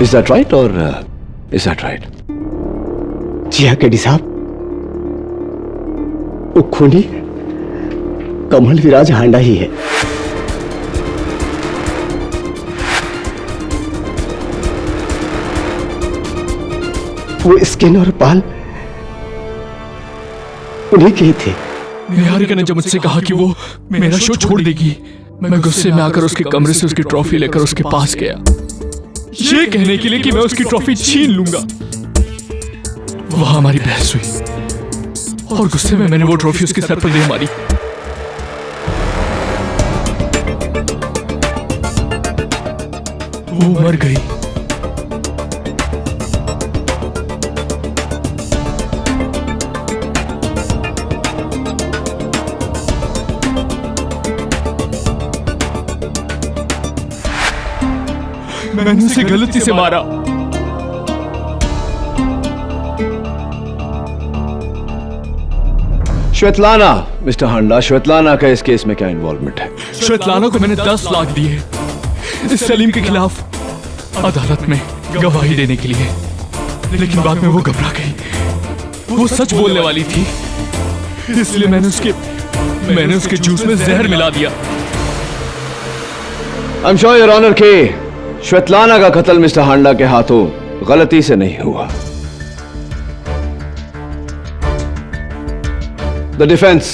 Is that right or is that right? जी हाँ केडी साहब, वो खूनी कमल विराज हांडा ही है। वो स्किन और बाल उन्हीं के ही थे। निहारिका ने जब मुझसे कहा कि वो मेरा शो छोड़ देगी, मैं गुस्से में आकर उसके कमरे से उसकी ट्रॉफी लेकर उसके पास गया, ये कहने के लिए कि मैं उसकी ट्रॉफी छीन लूंगा। वहां हमारी बहस हुई और गुस्से में मैंने वो ट्रॉफी उसके सर पर दे मारी। वो मर गई। मैंने उसे गलती से मारा। श्वेतलाना, मिस्टर हांडा, श्वेतलाना का इस केस में क्या इन्वॉल्वमेंट है? श्वेतलाना को मैंने 10 लाख दिए इस सलीम के खिलाफ अदालत में गवाही देने के लिए, लेकिन बाद में वो घबरा गई। वो सच बोलने वाली थी, इसलिए मैंने उसके जूस में जहर मिला दिया। I am sure your honour के श्वेतलाना का कत्ल मिस्टर हांडा के हाथों गलती से नहीं हुआ। The defence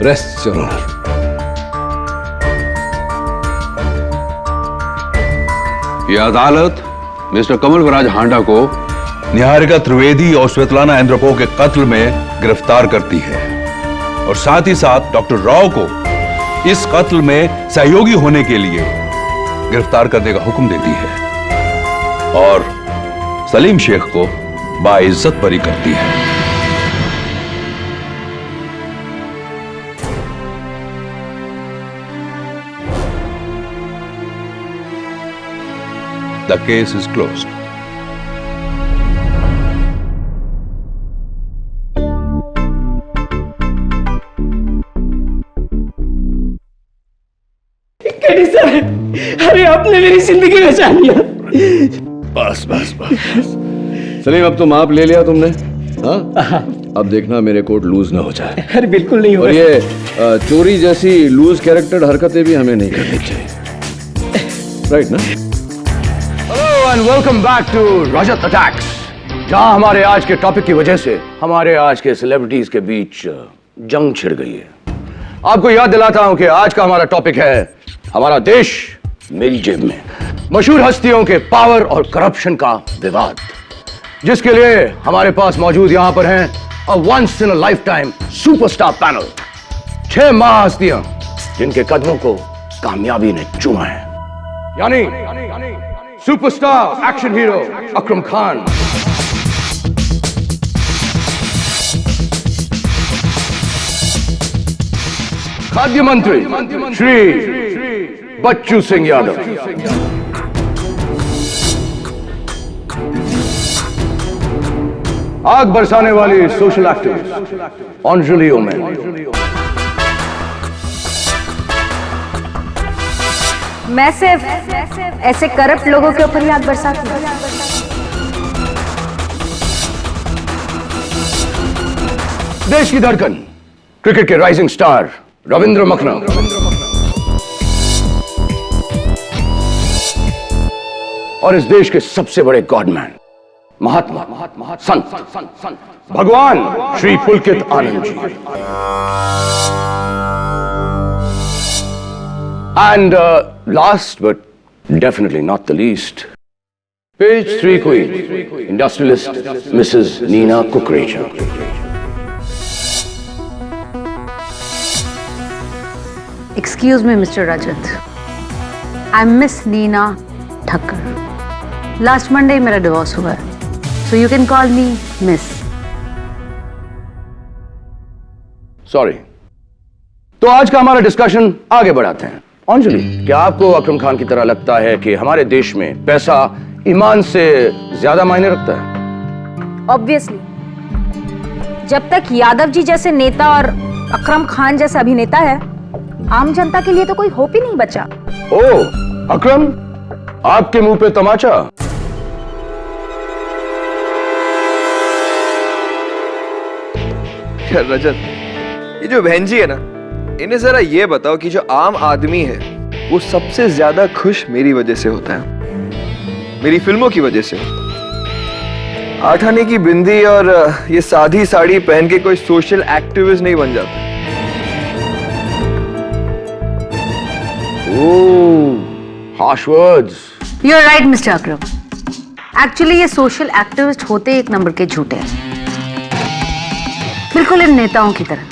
rests your honour. यह अदालत मिस्टर कमल विराज हांडा को निहारिका त्रिवेदी और श्वेतलाना एंद्रोपोव के कत्ल में गिरफ्तार करती है और साथ ही साथ डॉक्टर राव को इस कत्ल में सहयोगी होने के लिए गिरफ्तार करने का हुक्म देती है और सलीम शेख को बाइज्जत बरी करती है। The case is closed. KD sir, अरे आपने मेरी जिंदगी बचा लिया। बस बस बस सलीम, अब तो माप ले लिया तुमने। हाँ, अब देखना मेरे कोर्ट लूज ना हो जाए। अरे बिल्कुल नहीं हो। और ये चोरी जैसी लूज कैरेक्टर हरकतें भी हमें नहीं करनी चाहिए, राइट ना? Hello and welcome back to Rajat attacks, जहां हमारे आज के टॉपिक की वजह से हमारे आज के सेलिब्रिटीज के बीच जंग छिड़ गई है। आपको याद दिलाता हूं कि आज का हमारा टॉपिक है हमारा देश मेरी जेब में, मशहूर हस्तियों के पावर और करप्शन का विवाद, जिसके लिए हमारे पास मौजूद यहां पर हैं a once in a lifetime superstar panel. 6 महाहस्तियां जिनके कदमों को कामयाबी ने चूमा है, यानी superstar action hero Akram Khan, खाद्य मंत्री श्री बच्चू सिंह यादव, आग बरसाने वाली सोशल एक्टिविस्ट अंजलि ओमेन, मैं सिर्फ ऐसे करप्ट लोगों के ऊपर ही आग बरसाती हूं। देश की धड़कन, क्रिकेट के राइजिंग स्टार रविंद्र मखना, और इस देश के सबसे बड़े गॉडमैन महात्मा संत भगवान Shri Pulkit Anand ji, and last but definitely not the least, page 3 queen industrialist Mrs Neena Kukreja. Excuse me, Mr. Rajat. I'm Miss Neena Thakkar. Last Monday मेरा डिवोर्स हुआ है, so you can call me Miss. Sorry. तो आज का हमारा डिस्कशन आगे बढ़ाते हैं। अंजलि, क्या आपको अकरम खान की तरह लगता है कि हमारे देश में पैसा ईमान से ज्यादा मायने रखता है? Obviously. जब तक यादव जी जैसे नेता और अकरम खान जैसा अभिनेता है, आम जनता के लिए तो कोई होप ही नहीं बचा। ओह, अकरम, आपके मुंह पे तमाचा। यार रजत, ये जो बहन जी है ना, इन्हें जरा ये बताओ कि जो आम आदमी है वो सबसे ज्यादा खुश मेरी वजह से होता है, मेरी फिल्मों की वजह से। 8 आने की बिंदी और ये सादी साड़ी पहन के कोई सोशल एक्टिविस्ट नहीं बन जाता। harsh words. You're right, Mr. Akram. Actually ये सोशल एक्टिविस्ट होते एक नंबर के झूठे हैं, बिल्कुल इन नेताओं की तरह,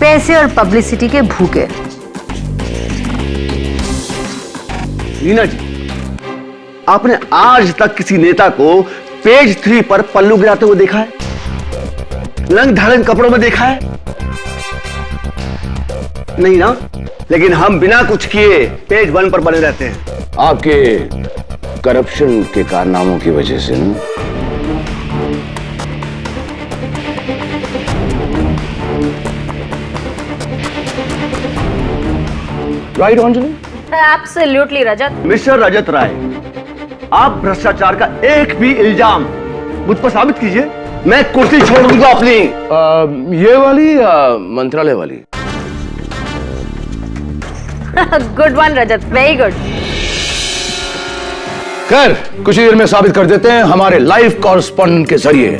पैसे और पब्लिसिटी के भूखे। रीना जी, आपने आज तक किसी नेता को पेज 3 पर पल्लू गिराते हुए देखा है? रंग ढालन कपड़ों में देखा है? नहीं ना? लेकिन हम बिना कुछ किए पेज 1 पर बने रहते हैं। आपके करप्शन के कारनामों की वजह से ना। राइट अंजलि? एब्सोल्युटली रजत। मिस्टर रजत राय, आप भ्रष्टाचार का एक भी इल्जाम मुझ पर साबित कीजिए, मैं कुर्सी छोड़ दूंगा अपनी। ये वाली मंत्रालय वाली। गुड वन रजत, वेरी गुड। खैर, कुछ ही देर में साबित कर देते हैं हमारे लाइव कॉरेस्पॉन्डेंट के जरिए।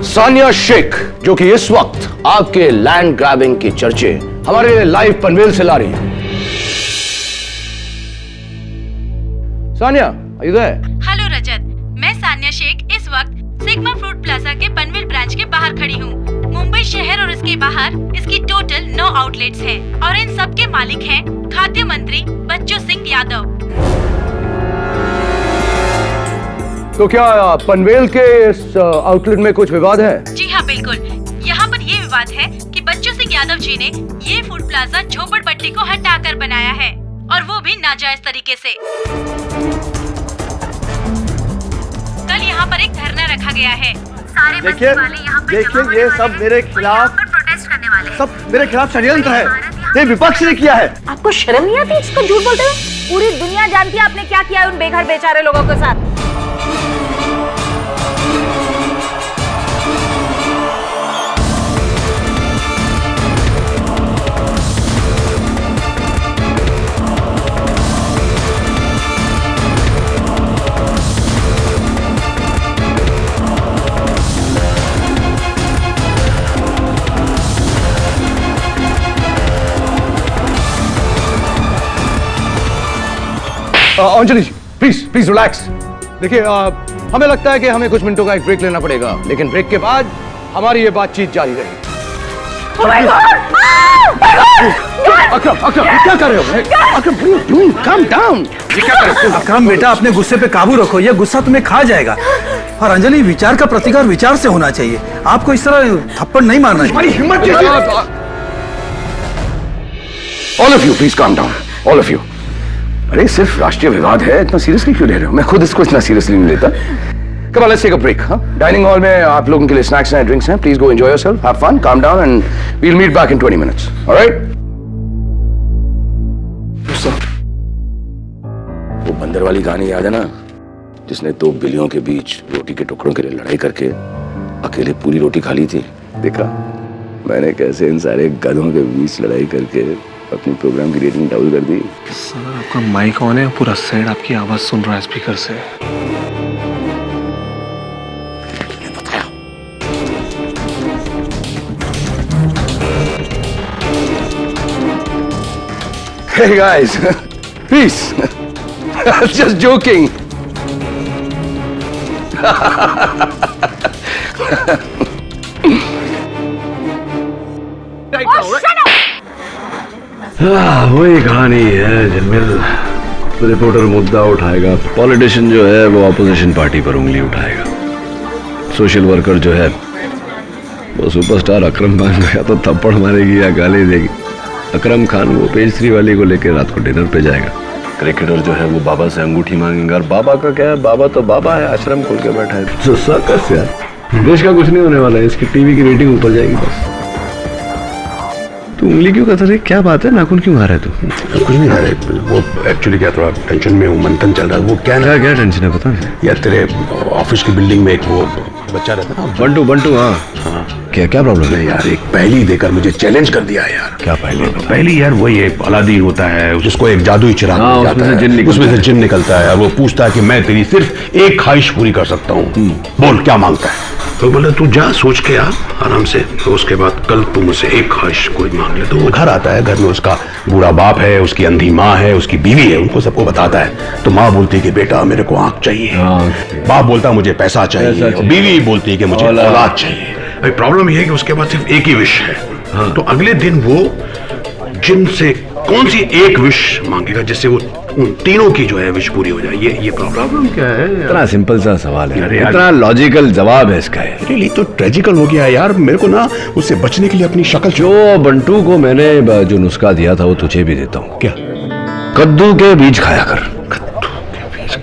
सानिया शेख, जो कि इस वक्त आपके लैंड ग्रैबिंग की चर्चे हमारे लाइव पनवेल से ला रही है। Sania, are you there? Hello Rajat, मैं सानिया शेख इस वक्त सिग्मा फ्रूट प्लाजा के पनवेल ब्रांच के बाहर खड़ी हूँ। मुंबई शहर और इसके बाहर इसकी टोटल 9 आउटलेट्स हैं और इन सब के मालिक हैं खाद्य मंत्री बच्चू सिंह यादव। तो क्या पनवेल के इस आउटलेट में कुछ विवाद है? जी हाँ, बिल्कुल। यहाँ पर ये विवाद है कि बच्चू सिंह यादव जी ने ये फूड प्लाजा झोपड़पट्टी को हटाकर बनाया है और वो भी नाजायज तरीके से। कल यहाँ पर एक धरना रखा गया है। सारे देखिए, ये सब मेरे खिलाफ प्रोटेस्ट करने वाले सब मेरे खिलाफ षड्यंत्र है। ये विपक्ष ने किया है। आपको शर्म नहीं आती इसको झूठ बोलते हुए? पूरी दुनिया जानती है आपने क्या किया है उन बेघर बेचारे लोगों के साथ। अंजलि जी, प्लीज रिलैक्स। देखिए, हमें लगता है कि हमें कुछ मिनटों का एक ब्रेक लेना पड़ेगा, लेकिन ब्रेक के बाद हमारी ये बातचीत जारी रहेगी। अकरम, क्या कर रहे हो? अकरम, calm down। ये क्या कर रहे हो? अकरम बेटा, अपने गुस्से पे काबू रखो, ये गुस्सा तुम्हें खा जाएगा। और अंजलि, विचार का प्रतिकार विचार से होना चाहिए, आपको इस तरह थप्पड़ नहीं मारना चाहिए। हमारी हिम्मत कैसी? All of you, please calm down, all of you। अरे सिर्फ राष्ट्रीय विवाद है, इतना सीरियसली क्यों ले रहे हो? मैं खुद इसको इतना सीरियसली नहीं लेता। Come on, let's take a break, हाँ? डाइनिंग हॉल में आप लोगों के लिए स्नैक्स हैं, ड्रिंक्स हैं। Please go enjoy yourself, have fun, calm down, and we'll meet back in 20 minutes. All right? वो बंदर वाली कहानी याद है ना, जिसने 2 बिल्लियों के बीच रोटी के टुकड़ों के लिए लड़ाई करके अकेले पूरी रोटी खा ली थी? देखा मैंने कैसे इन सारे गधों के बीच लड़ाई करके अपनी प्रोग्राम की रेटिंग डबल कर दी। सर, आपका माइक ऑन है, पूरा साइड आपकी आवाज सुन रहा है स्पीकर से। Hey guys, peace. Just joking. वही कहानी है जिनमें रिपोर्टर मुद्दा उठाएगा, पॉलिटिशियन जो है वो ऑपोजिशन पार्टी पर उंगली उठाएगा, सोशल वर्कर जो है वो सुपरस्टार अकरम खान को या तो थप्पड़ मारेगी या गाली देगी। अकरम खान वो पेज 3 वाली को लेकर रात को डिनर पे जाएगा। क्रिकेटर जो है वो बाबा से अंगूठी मांगेगा, और बाबा का क्या है, बाबा तो बाबा है, आश्रम खोल के बैठा है। तो सर्कस यार, देश का कुछ नहीं होने वाला है, इसकी टीवी की रेटिंग ऊपर जाएगी बस। तू उंगली क्यों कर रही? क्या बात है, नाखून क्यों आ रहा है तू? कुछ नहीं आ रहा है, वो एक्चुअली क्या थोड़ा टेंशन में हूँ, मंथन चल रहा है। वो क्या टेंशन है पता है? यार तेरे ऑफिस की बिल्डिंग में एक वो बच्चा रहता ना बंटू बंटू। हाँ क्या प्रॉब्लम है यार? एक पहली देकर मुझे चैलेंज कर दिया यार। क्या पहली यार वही एक अलादीन होता है, जिसको एक जादुई चिराग मिल जाता है, उसमें से जिन निकलता है और वो पूछता है कि मैं तेरी सिर्फ एक ख्वाहिश पूरी कर सकता हूँ, बोल क्या मांगता है? तो बोले तू जा सोच के आ आराम से, तो उसके बाद कल तू मुझसे एक ख्वाहिश कोई मांग ले। तो वो घर आता है, घर में उसका बूढ़ा बाप है, उसकी अंधी माँ है, उसकी बीवी है, उनको सबको बताता है। तो माँ बोलती है कि बेटा मेरे को आंख चाहिए, बाप बोलता है मुझे पैसा चाहिए, और बीवी बोलती है कि मुझे औलाद चाहिए। भाई प्रॉब्लम ये है कि उसके पास सिर्फ एक ही विश है। तो अगले दिन वो जिन से कौन सी एक विश मांगेगा जिससे वो उन तीनों की जो है विश पूरी हो जाए? ये प्रॉब्लम क्या है? इतना सिंपल सा सवाल है, इतना लॉजिकल जवाब है इसका। रियली तो ट्रेजिकल हो गया यार। मेरे को ना उससे बचने के लिए अपनी शक्ल जो बंटू को मैंने जो नुस्खा दिया था वो तुझे भी देता हूँ। क्या? कद्दू के बीज खाया कर।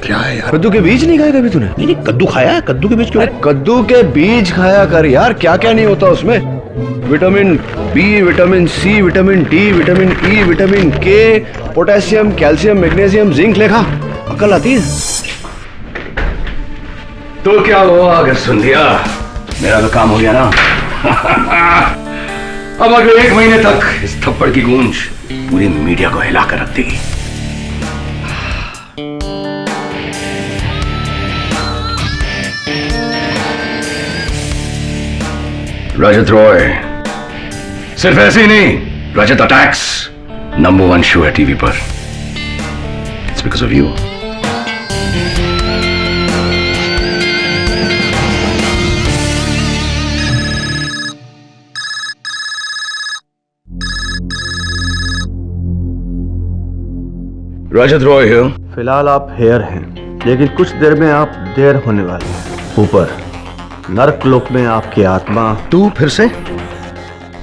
क्या है यार? कद्दू के बीज नहीं खाए कभी तूने? नहीं कद्दू खाया है, कद्दू के बीज क्यों? कद्दू के बीज खाया कर यार, क्या क्या नहीं होता उसमें। Vitamin B, vitamin C, vitamin D, vitamin E, vitamin K, potassium, calcium, magnesium, zinc लेखा अकल आती है। तो क्या हुआ अगर सुन लिया? मेरा तो काम हो गया ना। अब अगले 1 महीने तक इस थप्पड़ की गूंज पूरी मीडिया को हिला कर रख देगी। रजत रॉय सिर्फ ऐसे ही नहीं, रजत अटैक्स नंबर 1 शो है टीवी पर। It's because of you. Rajat Roy है। फिलहाल आप हेयर हैं, लेकिन कुछ देर में आप देर होने वाले हैं। ऊपर नर्क लोक में आपकी आत्मा। तू फिर से?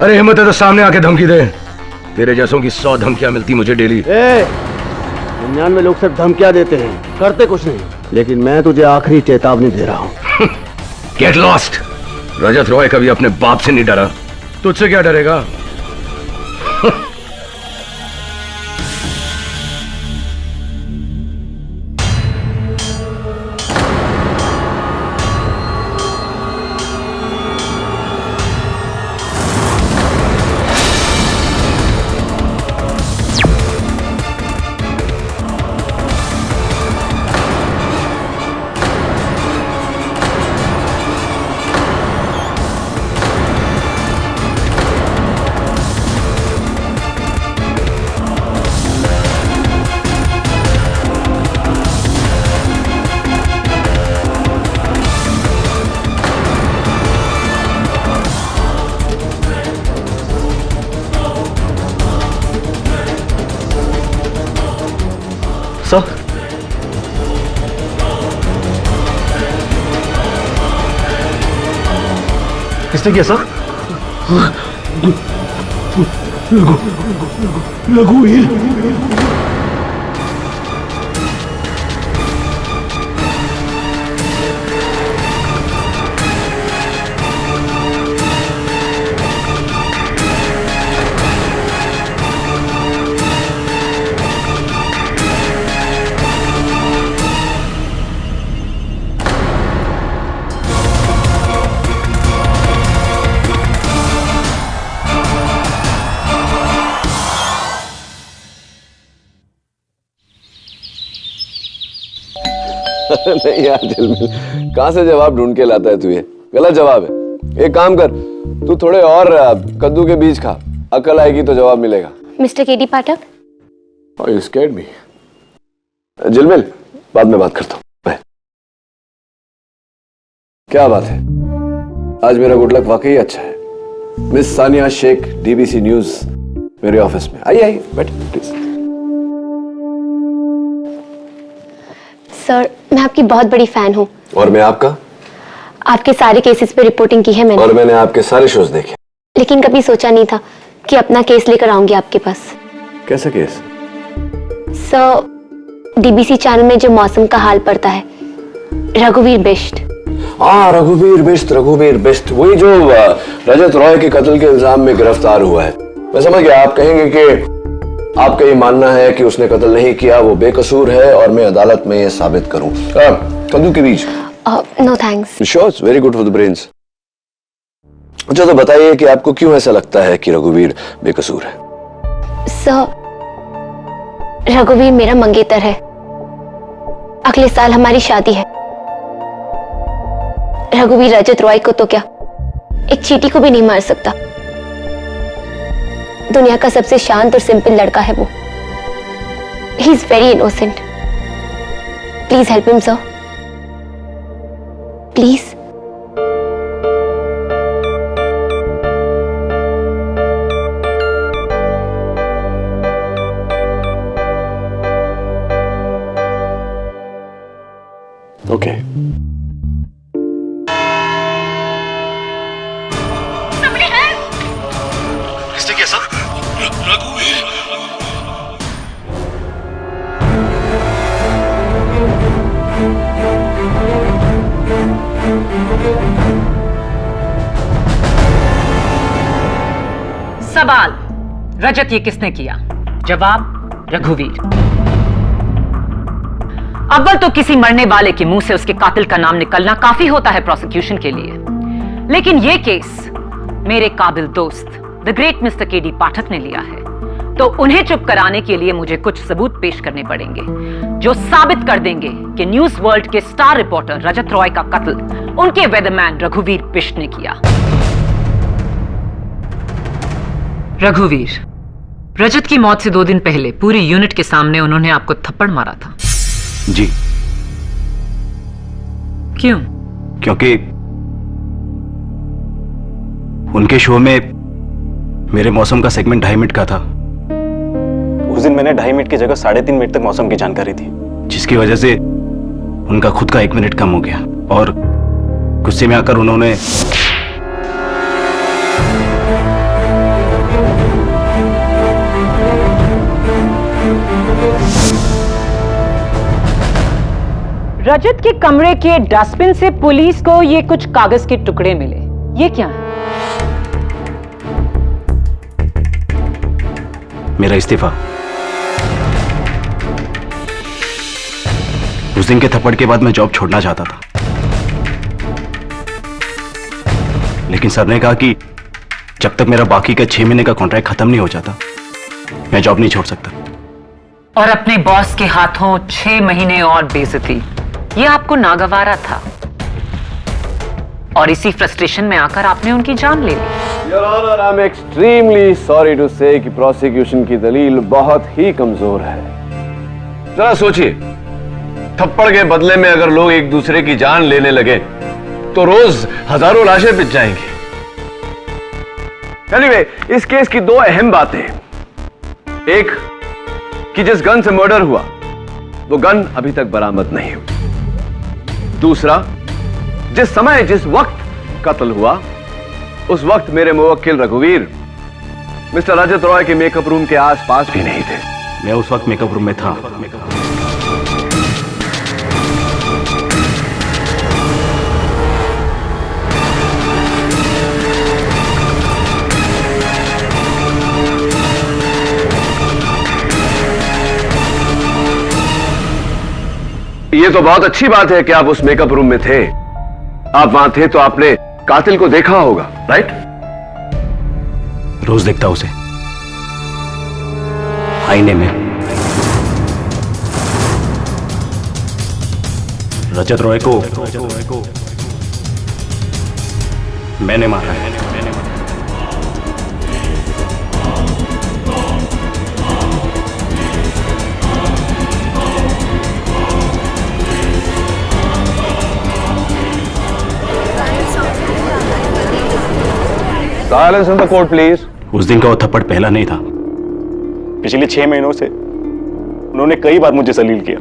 अरे हिम्मत है तो सामने आके धमकी दे। तेरे जैसों की 100 धमकियां मिलती मुझे डेली। 99 लोग सिर्फ धमकियां देते हैं, करते कुछ नहीं। लेकिन मैं तुझे आखिरी चेतावनी दे रहा हूं। Get lost. रजत रॉय कभी अपने बाप से नहीं डरा, तुझसे क्या डरेगा? किसने किया सर? रघुवीर। नहीं यार झिलमिल, कहां से जवाब ढूंढ के लाता है तू? ये गलत जवाब है। एक काम कर, तू थोड़े और कद्दू के बीज खा, अकल आएगी तो जवाब मिलेगा। Mister KD Pathak. Oh, you scared me. झिलमिल, बाद में बात करता हूँ। बाय। क्या बात है, आज मेरा गुड लक वाकई अच्छा है। Miss Sania Sheikh, DBC news मेरे ऑफिस में। आइए बैठिए प्लीज। सर, मैं आपकी बहुत बड़ी फैन हूँ। और मैं आपका? आपके सारे केसेस पे रिपोर्टिंग की है मैंने। और मैंने आपके सारे शोज देखे। लेकिन कभी सोचा नहीं था कि अपना केस लेकर आऊंगी आपके पास। कैसा केस? सर, डीबीसी चैनल में जो मौसम का हाल पड़ता है, रघुवीर बिष्ट। हाँ, रघुवीर बिष्ट, वही जो रजत रॉय के कत्ल के इल्जाम में गिरफ्तार हुआ है। मैं समझ गया, आप कहेंगे कि आपका ये मानना है कि उसने कत्ल नहीं किया, वो बेकसूर है और मैं अदालत में ये साबित करूं। कद्दू के बीज? No thanks. Sure, it's very good for the brains. अच्छा तो बताइए कि आपको क्यों ऐसा लगता है कि रघुवीर बेकसूर है? सर, रघुवीर मेरा मंगेतर है। अगले साल हमारी शादी है। रघुवीर रजत रॉय को तो क्या, एक चींटी को भी नहीं मार सकता। दुनिया का सबसे शांत और सिंपल लड़का है वो। He is very innocent. Please help him sir, please. Okay. इसने कैसा? रघुवीर। सवाल, रजत ये किसने किया? जवाब, रघुवीर। अव्वल तो किसी मरने वाले के मुंह से उसके कातिल का नाम निकलना काफी होता है प्रोसिक्यूशन के लिए, लेकिन यह केस मेरे काबिल दोस्त द ग्रेट मिस्टर केडी पाठक ने लिया है, तो उन्हें चुप कराने के लिए मुझे कुछ सबूत पेश करने पड़ेंगे जो साबित कर देंगे कि न्यूज वर्ल्ड के स्टार रिपोर्टर रजत रॉय का कत्ल उनके वेदरमैन रघुवीर बिष्ट ने किया। रघुवीर, रजत की मौत से 2 दिन पहले पूरी यूनिट के सामने उन्होंने आपको थप्पड़ मारा था। जी। क्यों? क्योंकि उनके शो में मेरे मौसम का सेगमेंट 2.5 मिनट का था। उस दिन मैंने 2.5 मिनट की जगह 3.5 मिनट तक मौसम की जानकारी दी, जिसकी वजह से उनका खुद का 1 मिनट कम हो गया और गुस्से में आकर उन्होंने रजत के कमरे के डस्टबिन से पुलिस को ये कुछ कागज के टुकड़े मिले, ये क्या है? मेरा इस्तीफा। उस दिन के थप्पड़ के बाद मैं जॉब छोड़ना चाहता था, लेकिन सर ने कहा कि जब तक मेरा बाकी का 6 महीने का कॉन्ट्रैक्ट खत्म नहीं हो जाता, मैं जॉब नहीं छोड़ सकता। और अपने बॉस के हाथों 6 महीने और बेइज्जती, ये आपको नागवारा था और इसी फ्रस्ट्रेशन में आकर आपने उनकी जान ले ली। Your honour, I am extremely sorry to say कि प्रोसिक्यूशन की दलील बहुत ही कमजोर है। जरा सोचिए, थप्पड़ के बदले में अगर लोग एक दूसरे की जान लेने लगे तो रोज हजारों लाशें पिट जाएंगी। एनीवे, इस केस की 2 अहम बातें हैं। एक कि जिस गन से मर्डर हुआ वो गन अभी तक बरामद नहीं हुई। दूसरा, जिस समय जिस वक्त कत्ल हुआ उस वक्त मेरे मुवक्किल रघुवीर मिस्टर रजत रॉय के मेकअप रूम के आसपास भी नहीं थे। मैं उस वक्त मेकअप रूम में था। ये तो बहुत अच्छी बात है कि आप उस मेकअप रूम में थे। आप वहां थे तो आपने कातिल को देखा होगा, राइट? रोज देखता उसे आईने में। रजत रॉय को मैंने मारा है। Silence in the court, please. उस दिन का वो थप्पड़ पहला नहीं था। पिछले 6 महीनों से उन्होंने कई बार मुझे जलील किया।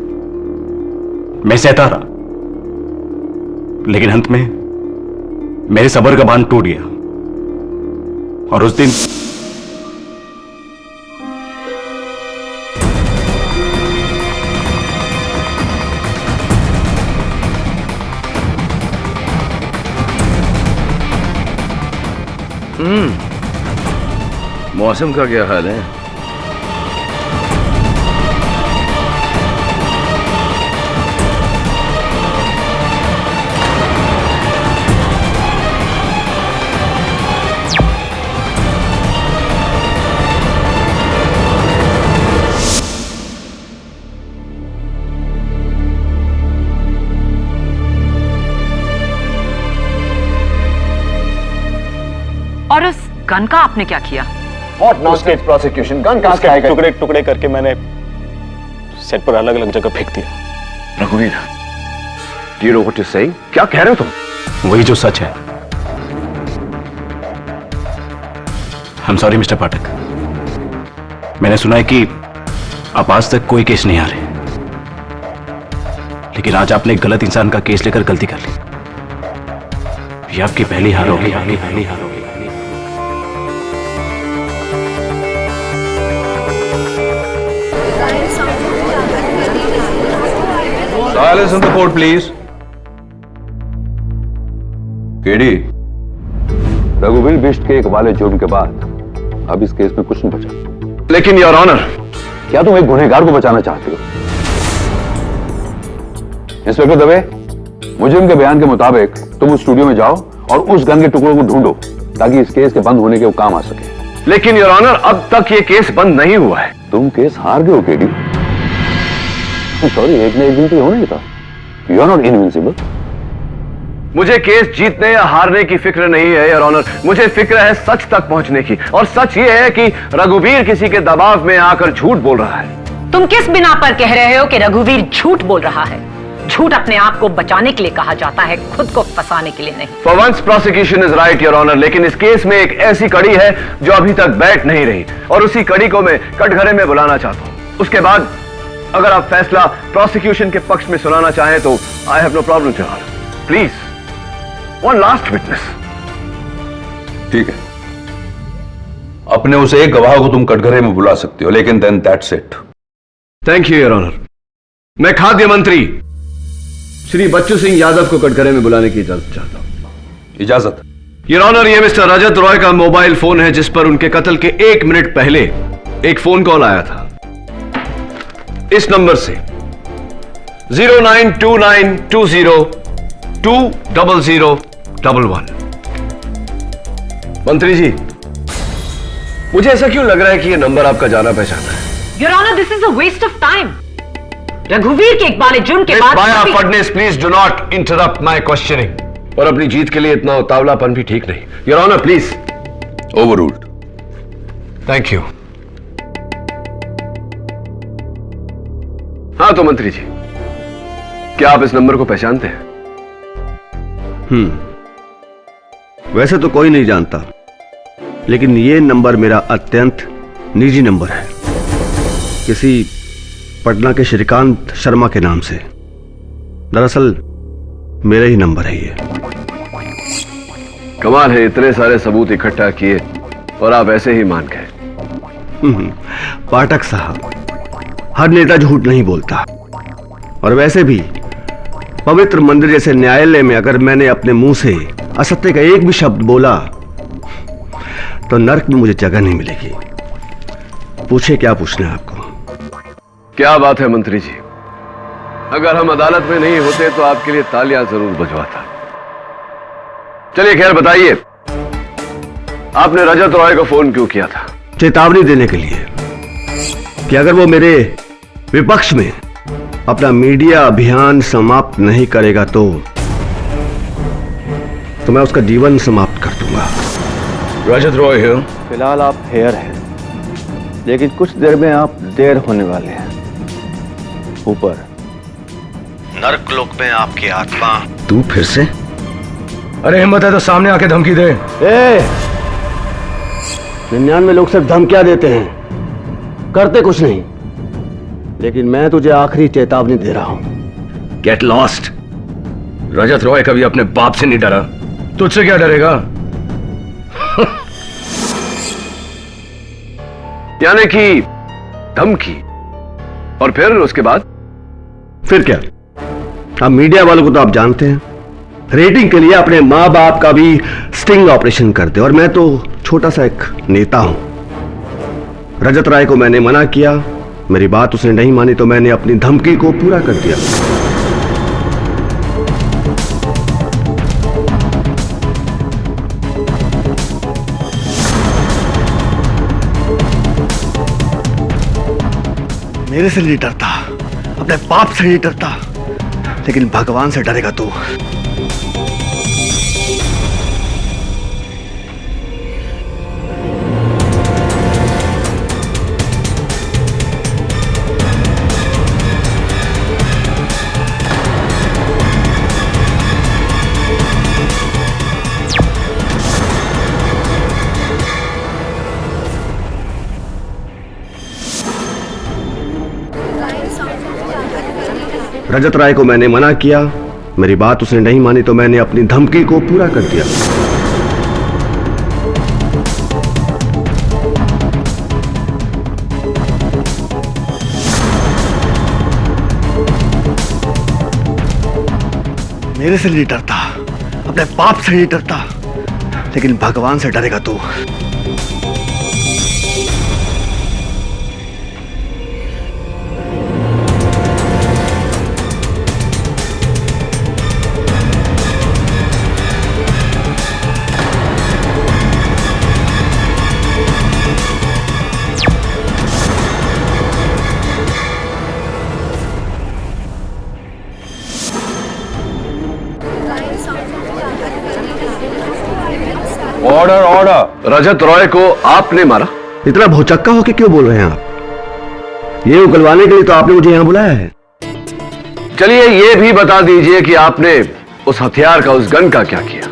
मैं सहता रहा, लेकिन अंत में मेरे सब्र का बांध टूट गया और उस दिन मौसम का क्या हाल है? गन का आपने क्या किया? What nonsense prosecution? गन कहां से आएगा? टुकड़े टुकड़े करके मैंने सेट पर अलग अलग जगह फेंक दिया। रघुवीर, do you know what you're saying? क्या कह रहे हो तुम? वही जो सच है। I'm sorry मिस्टर पाठक। मैंने सुना है कि आप आज तक कोई केस नहीं हारे, लेकिन आज आपने एक गलत इंसान का केस लेकर गलती कर ली। ये आपकी पहली हार होगी, आपकी पहली हार होगी। Silence in the court, please. KD, रघुवीर बिष्ट के एक वाले जुर्म के बाद अब इस केस में कुछ नहीं बचा। लेकिन योर ऑनर, क्या तुम एक गुनहगार को बचाना चाहते हो? इंस्पेक्टर दवे, मुजरिम के बयान के मुताबिक तुम उस स्टूडियो में जाओ और उस गन के टुकड़ों को ढूंढो ताकि इस केस के बंद होने के वो काम आ सके। लेकिन योर ऑनर, अब तक ये केस बंद नहीं हुआ है। तुम केस हार गए हो केडी। सॉरी, एक न एक दिन तो होना ही था। You are not invincible. मुझे केस जीतने या हारने की फिक्र नहीं है योर ऑनर, मुझे फिक्र है सच तक पहुंचने की। और सच ये है कि रघुवीर किसी के दबाव में आकर झूठ बोल रहा है। तुम किस बिना पर कह रहे हो कि रघुवीर झूठ बोल रहा है? झूठ अपने आप को बचाने के लिए कहा जाता है, खुद को फंसाने के लिए नहीं। For once prosecution is right your honour, लेकिन इस केस में एक ऐसी कड़ी है जो अभी तक बैठ नहीं रही, और उसी कड़ी को मैं कटघरे में बुलाना चाहता हूं। उसके बाद अगर आप फैसला प्रोसिक्यूशन के पक्ष में सुनाना चाहें तो I have no problem your honour. Please, one last witness. ठीक है, अपने उस एक गवाह को तुम कटघरे में बुला सकते हो, लेकिन then that's it. Thank you your honour. मैं खाद्य मंत्री श्री बच्चू सिंह यादव को कटघरे में बुलाने की इजाजत चाहता हूं। इजाजत? योर ऑनर, ये मिस्टर रजत रॉय का मोबाइल फोन है जिस पर उनके कत्ल के 1 मिनट पहले एक फोन कॉल आया था। इस नंबर से 0929202011। मंत्री जी, मुझे ऐसा क्यों लग रहा है कि यह नंबर आपका जाना पहचाना है? Your honour, this is a waste of time. रघुवीर के इकबाल जुर्म के बाद Maya Fadnis, please do not interrupt my questioning. और अपनी जीत के लिए इतना उतावलापन भी ठीक नहीं। Your honour, please. Overruled. Thank you. हाँ तो मंत्री जी, क्या आप इस नंबर को पहचानते हैं? वैसे तो कोई नहीं जानता, लेकिन ये नंबर मेरा अत्यंत निजी नंबर है, किसी पटना के श्रीकांत शर्मा के नाम से। दरअसल मेरा ही नंबर है ये। कमाल है, इतने सारे सबूत इकट्ठा किए और आप ऐसे ही मान गए। पाठक साहब, हर नेता झूठ नहीं बोलता, और वैसे भी पवित्र मंदिर जैसे न्यायालय में अगर मैंने अपने मुंह से असत्य का एक भी शब्द बोला तो नरक में मुझे जगह नहीं मिलेगी। पूछे क्या पूछना है आपको? क्या बात है मंत्री जी, अगर हम अदालत में नहीं होते तो आपके लिए तालियां जरूर बजवाता। चलिए खैर बताइए, आपने रजत रॉय को फोन क्यों किया था? चेतावनी देने के लिए कि अगर वो मेरे विपक्ष में अपना मीडिया अभियान समाप्त नहीं करेगा तो मैं उसका जीवन समाप्त कर दूंगा। रजत रॉय है। फिलहाल आप हेयर हैं, लेकिन कुछ देर में आप देर होने वाले हैं। ऊपर नरक लोक में आपकी आत्मा। तू फिर से? अरे हिम्मत है तो सामने आके धमकी दे। 99 लोग सिर्फ धमकियां देते हैं, करते कुछ नहीं। लेकिन मैं तुझे आखिरी चेतावनी दे रहा हूं। Get lost. रजत रॉय कभी अपने बाप से नहीं डरा, तुझसे क्या डरेगा? यानी कि धमकी, और फिर उसके बाद? फिर क्या? अब मीडिया वालों को तो आप जानते हैं, रेटिंग के लिए अपने मां बाप का भी स्टिंग ऑपरेशन करते, और मैं तो छोटा सा एक नेता हूं। रजत राय को मैंने मना किया, मेरी बात उसने नहीं मानी तो मैंने अपनी धमकी को पूरा कर दिया। मेरे से नहीं डरता, अपने बाप से नहीं डरता, लेकिन भगवान से डरेगा तू। रजत राय को मैंने मना किया, मेरी बात उसने नहीं मानी तो मैंने अपनी धमकी को पूरा कर दिया। मेरे से नहीं डरता, अपने पाप से नहीं डरता, लेकिन भगवान से डरेगा तू। Order order. रजत रॉय को आपने मारा? इतना भौचक्का होके क्यों बोल रहे हैं आप? ये उगलवाने के लिए तो आपने मुझे यहां बुलाया है। चलिए ये भी बता दीजिए कि आपने उस हथियार का, उस गन का क्या किया?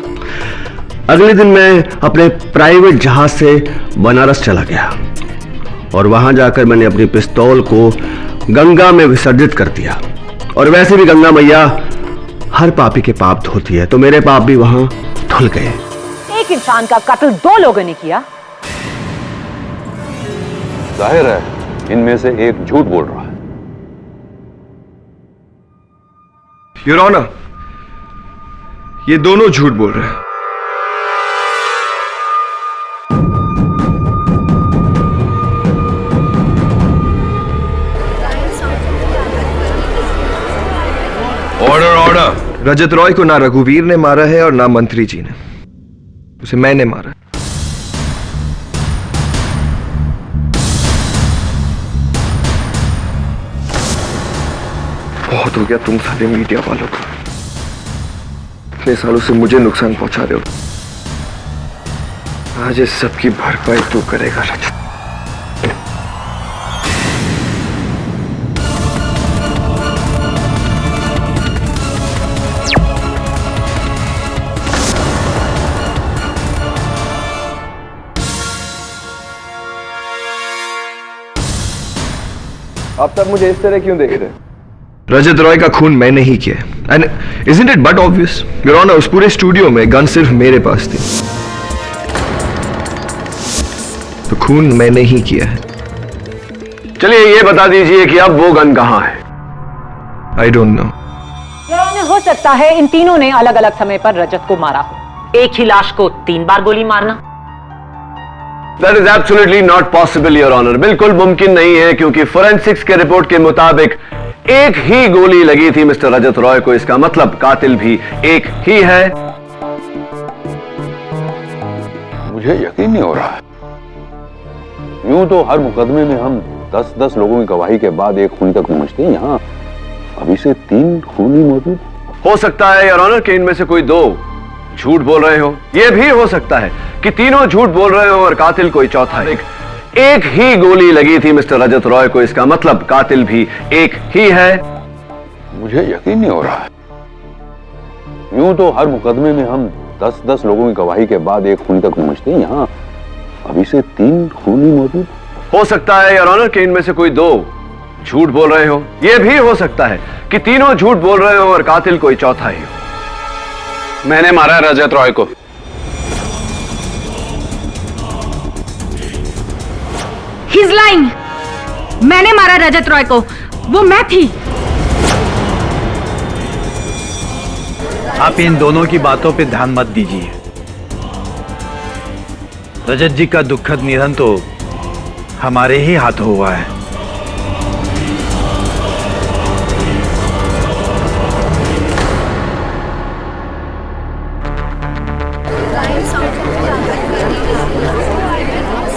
अगले दिन मैं अपने प्राइवेट जहाज से बनारस चला गया और वहां जाकर मैंने अपनी पिस्तौल को गंगा में विसर्जित कर दिया। और वैसे भी गंगा मैया हर पापी के पाप धोती है, तो मेरे पाप भी वहां धुल गए। एक इंसान का कत्ल 2 लोगों ने किया। जाहिर है इनमें से एक झूठ बोल रहा है। योर ऑनर, ये दोनों झूठ बोल रहे हैं। Order order. रजत रॉय को ना रघुवीर ने मारा है और ना मंत्री जी ने, उसे मैंने मारा। बहुत हो गया तुम सारे मीडिया वालों को, इतने सालों से मुझे नुकसान पहुंचा रहे हो। आज इस सब की भरपाई तू करेगा रजत। आप सब मुझे इस तरह क्यों देख रहे हैं? रजत रॉय का खून मैंने ही किया, and isn't it but obvious? Your honour, उस पूरे स्टूडियो में गन सिर्फ मेरे पास थी, तो खून मैंने ही किया है। चलिए ये बता दीजिए कि अब वो गन कहां है? I don't know. हो सकता है इन तीनों ने अलग अलग समय पर रजत को मारा हो। एक ही लाश को 3 बार गोली मारना? That is absolutely not possible, Your Honor. बिल्कुल मुमकिन नहीं है, क्योंकि फोरेंसिक्स के रिपोर्ट के मुताबिक एक ही गोली लगी थी मिस्टर रजत रॉय को। इसका मतलब कातिल भी एक ही है। मुझे यकीन नहीं हो रहा है। यूं तो हर मुकदमे में हम 10-10 लोगों की गवाही के बाद एक खूनी तक पहुंचते हैं, यहाँ अभी से 3 खूनी मौजूद। हो सकता है योर ऑनर कि इनमें से कोई 2 झूठ बोल रहे हो। यह भी हो सकता है कि तीनों झूठ बोल रहे हो और कातिल कोई चौथा है। एक ही गोली लगी थी मिस्टर रजत रॉय को, इसका मतलब कातिल भी एक ही है। मुझे यकीन नहीं हो रहा है। यूं तो हर मुकदमे में हम 10-10 लोगों की गवाही के बाद एक खूनी तक पहुंचते हैं, यहाँ अभी से 3 खूनी मौजूद। हो सकता है योर ऑनर कि इनमें से कोई 2 झूठ बोल रहे हो। यह भी हो सकता है कि तीनों झूठ बोल रहे हो और कातिल कोई चौथा ही हो। मैंने मारा रजत रॉय को। He's lying. मैंने मारा रजत रॉय को, वो मैं थी। आप इन दोनों की बातों पे ध्यान मत दीजिए। रजत जी का दुखद निधन तो हमारे ही हाथों हुआ है।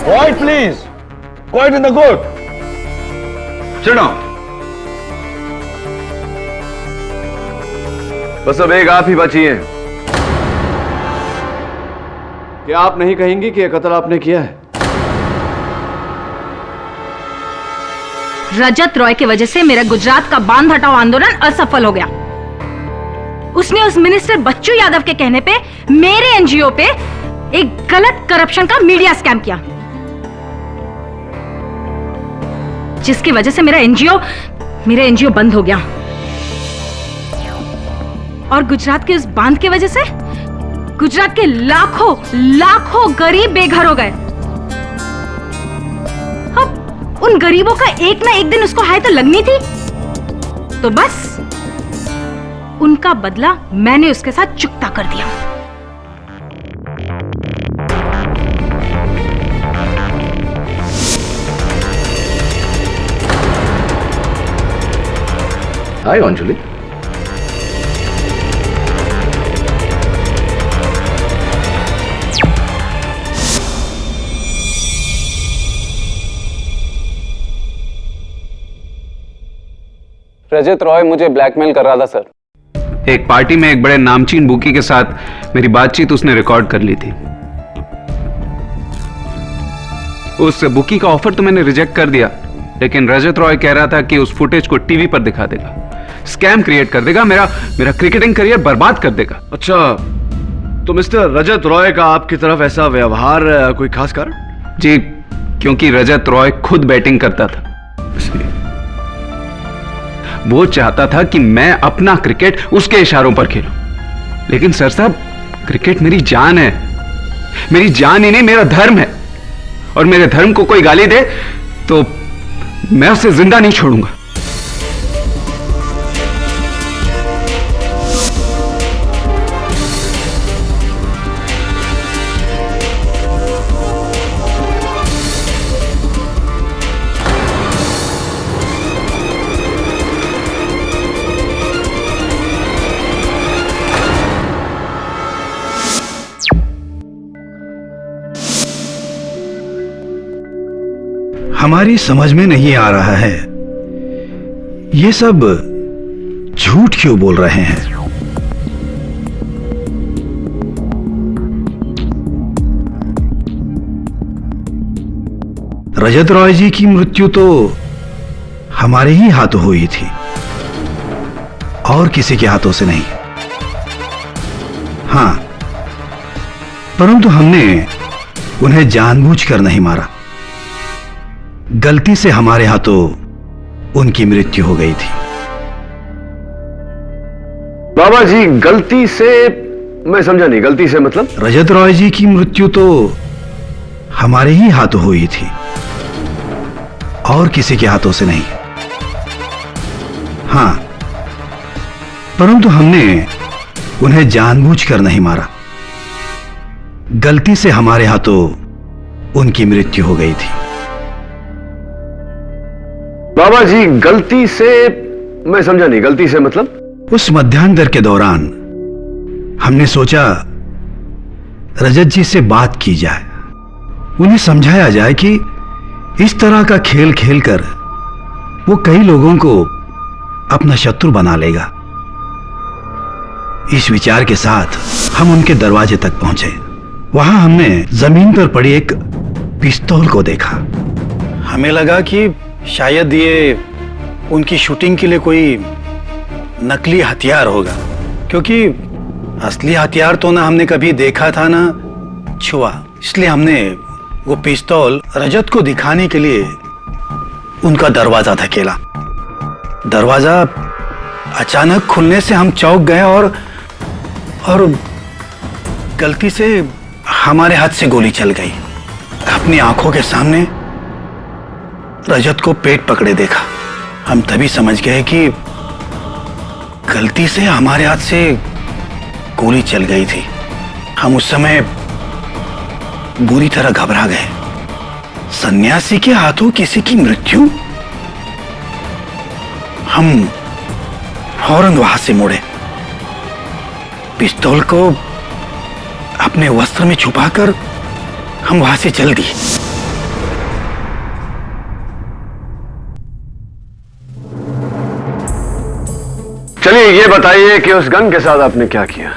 Quiet, please. Quiet in the court. Sit down. बस अब एक आप ही बची हैं। क्या आप नहीं कहेंगी कि यह कत्ल आपने किया है? रजत रॉय की वजह से मेरा गुजरात का बांध हटाओ आंदोलन असफल हो गया। उसने उस मिनिस्टर बच्चू यादव के कहने पे मेरे एनजीओ पे एक गलत करप्शन का मीडिया स्कैम किया, जिसकी वजह से मेरा एनजीओ बंद हो गया। और गुजरात के उस बांध की वजह से गुजरात के लाखों लाखों गरीब बेघर हो गए। अब उन गरीबों का एक ना एक दिन उसको हाय तो लगनी थी, तो बस उनका बदला मैंने उसके साथ चुकता कर दिया। हाय अंजलि। रजत रॉय मुझे ब्लैकमेल कर रहा था सर। एक पार्टी में एक बड़े नामचीन बुकी के साथ मेरी बातचीत उसने रिकॉर्ड कर ली थी। उस बुकी का ऑफर तो मैंने रिजेक्ट कर दिया, लेकिन रजत रॉय कह रहा था कि उस फुटेज को टीवी पर दिखा देगा, स्कैम क्रिएट कर देगा, मेरा क्रिकेटिंग करियर बर्बाद कर देगा। अच्छा, तो मिस्टर रजत रॉय का आपकी तरफ ऐसा व्यवहार कोई खास कारण? जी, क्योंकि रजत रॉय खुद बैटिंग करता था, इसलिए वो चाहता था कि मैं अपना क्रिकेट उसके इशारों पर खेलूं। लेकिन सर साहब, क्रिकेट मेरी जान है, मेरी जान ही नहीं, मेरा धर्म है, और मेरे धर्म को कोई गाली दे तो मैं उसे जिंदा नहीं छोड़ूंगा। हमारी समझ में नहीं आ रहा है ये सब झूठ क्यों बोल रहे हैं। रजत रॉय जी की मृत्यु तो हमारे ही हाथों हुई थी और किसी के हाथों से नहीं। हां, परंतु हमने उन्हें जानबूझकर नहीं मारा, गलती से हमारे हाथों उनकी मृत्यु हो गई थी। बाबा जी, गलती से मैं समझा नहीं, गलती से मतलब? रजत रॉय जी की मृत्यु तो हमारे ही हाथों हुई थी और किसी के हाथों से नहीं। हां, परंतु हमने उन्हें जानबूझकर नहीं मारा, गलती से हमारे हाथों उनकी मृत्यु हो गई थी। बाबा जी, गलती से मैं समझा नहीं, गलती से मतलब? उस मध्यांतर के दौरान हमने सोचा रजत जी से बात की जाए, उन्हें समझाया जाए कि इस तरह का खेल खेलकर वो कई लोगों को अपना शत्रु बना लेगा। इस विचार के साथ हम उनके दरवाजे तक पहुंचे। वहां हमने जमीन पर पड़ी एक पिस्तौल को देखा। हमें लगा कि शायद ये उनकी शूटिंग के लिए कोई नकली हथियार होगा, क्योंकि असली हथियार तो ना हमने कभी देखा था ना छुआ। इसलिए हमने वो पिस्तौल रजत को दिखाने के लिए उनका दरवाजा धकेला। दरवाजा अचानक खुलने से हम चौंक गए और गलती से हमारे हाथ से गोली चल गई। अपनी आंखों के सामने रजत को पेट पकड़े देखा। हम तभी समझ गए कि गलती से हमारे हाथ से गोली चल गई थी। हम उस समय बुरी तरह घबरा गए। सन्यासी के हाथों किसी की मृत्यु? हम फौरन वहां से मुड़े, पिस्तौल को अपने वस्त्र में छुपाकर हम वहां से चल दिए। चलिए ये बताइए कि उस गन के साथ आपने क्या किया?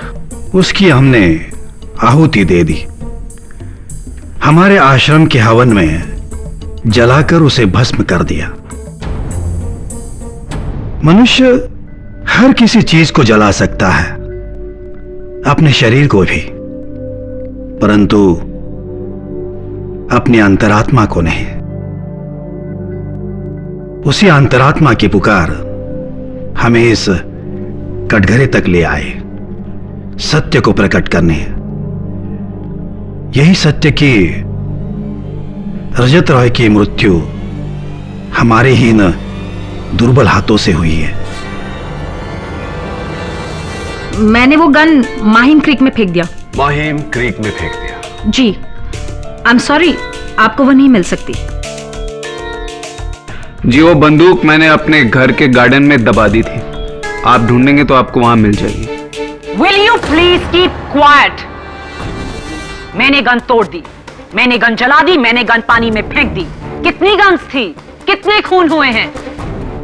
उसकी हमने आहुति दे दी। हमारे आश्रम के हवन में जलाकर उसे भस्म कर दिया। मनुष्य हर किसी चीज को जला सकता है, अपने शरीर को भी, परंतु अपनी अंतरात्मा को नहीं। उसी अंतरात्मा की पुकार हमें इस कटघरे तक ले आए, सत्य को प्रकट करने। यही सत्य कि रजत रॉय की मृत्यु हमारे ही न दुर्बल हाथों से हुई है। मैंने वो गन माहिम क्रीक में फेंक दिया। माहिम क्रीक में फेंक दिया? जी, आई एम सॉरी, आपको वो नहीं मिल सकती। जी, वो बंदूक मैंने अपने घर के गार्डन में दबा दी थी। आप ढूंढेंगे तो आपको वहां मिल जाएगी। Will you please keep quiet? मैंने गन तोड़ दी, मैंने गन जला दी, मैंने गन पानी में फेंक दी। कितनी गन्स थी, कितने खून हुए हैं?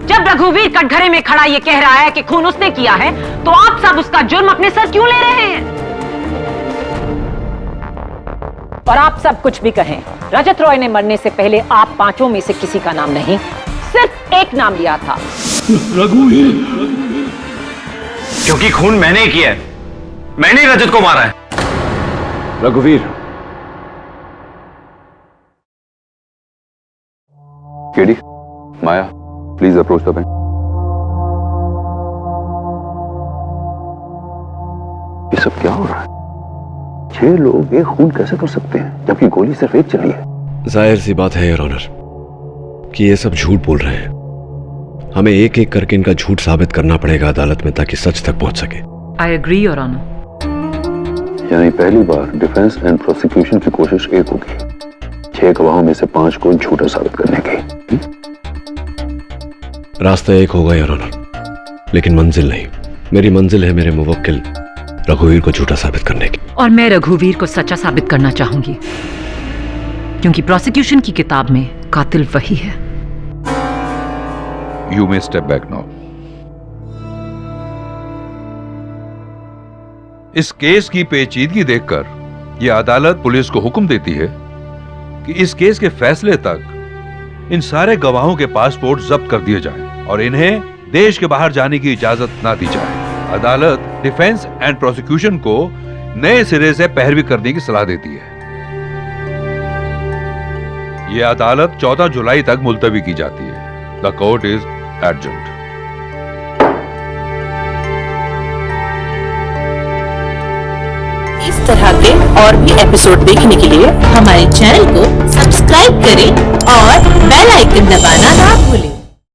जब रघुवीर कटघरे में खड़ा ये कह रहा है कि खून उसने किया है, तो आप सब उसका जुर्म अपने सर क्यों ले रहे हैं? और आप सब कुछ भी कहें, रजत रॉय ने मरने से पहले आप पांचों में से किसी का नाम नहीं, सिर्फ एक नाम लिया था, रघुवीर। क्योंकि खून मैंने किया है, मैंने ही रजत को मारा है। रघुवीर। KD, Maya, please approach the bench. ये सब क्या हो रहा है? 6 लोग एक खून कैसे कर सकते हैं जबकि गोली सिर्फ एक चली है? जाहिर सी बात है योर ऑनर कि ये सब झूठ बोल रहे हैं। हमें एक एक करके इनका झूठ साबित करना पड़ेगा अदालत में ताकि सच तक पहुंच सके। I agree your honour. यानी पहली बार डिफेंस एंड प्रोसिक्यूशन की कोशिश एक होगी, 6 गवाहों में से 5 को झूठा साबित करने की। रास्ता एक होगा योर ऑनर, लेकिन मंजिल नहीं। मेरी मंजिल है मेरे मुवक्किल रघुवीर को झूठा साबित करने की। और मैं रघुवीर को सच्चा साबित करना चाहूंगी, क्योंकि प्रोसिक्यूशन की किताब में कातिल वही है। You may step back now. इस केस की पेचीदगी देखकर यह अदालत पुलिस को हुक्म देती है कि इस केस के फैसले तक इन सारे गवाहों के पासपोर्ट जब्त कर दिए जाएं और इन्हें देश के बाहर जाने की इजाजत ना दी जाए। अदालत डिफेंस एंड प्रोसिक्यूशन को नए सिरे से पैरवी करने की सलाह देती है। यह अदालत 14 जुलाई तक मुलतवी की जाती है। The court is adjourned. इस तरह के और भी एपिसोड देखने के लिए हमारे चैनल को सब्सक्राइब करें और बेल आइकन दबाना ना भूलें।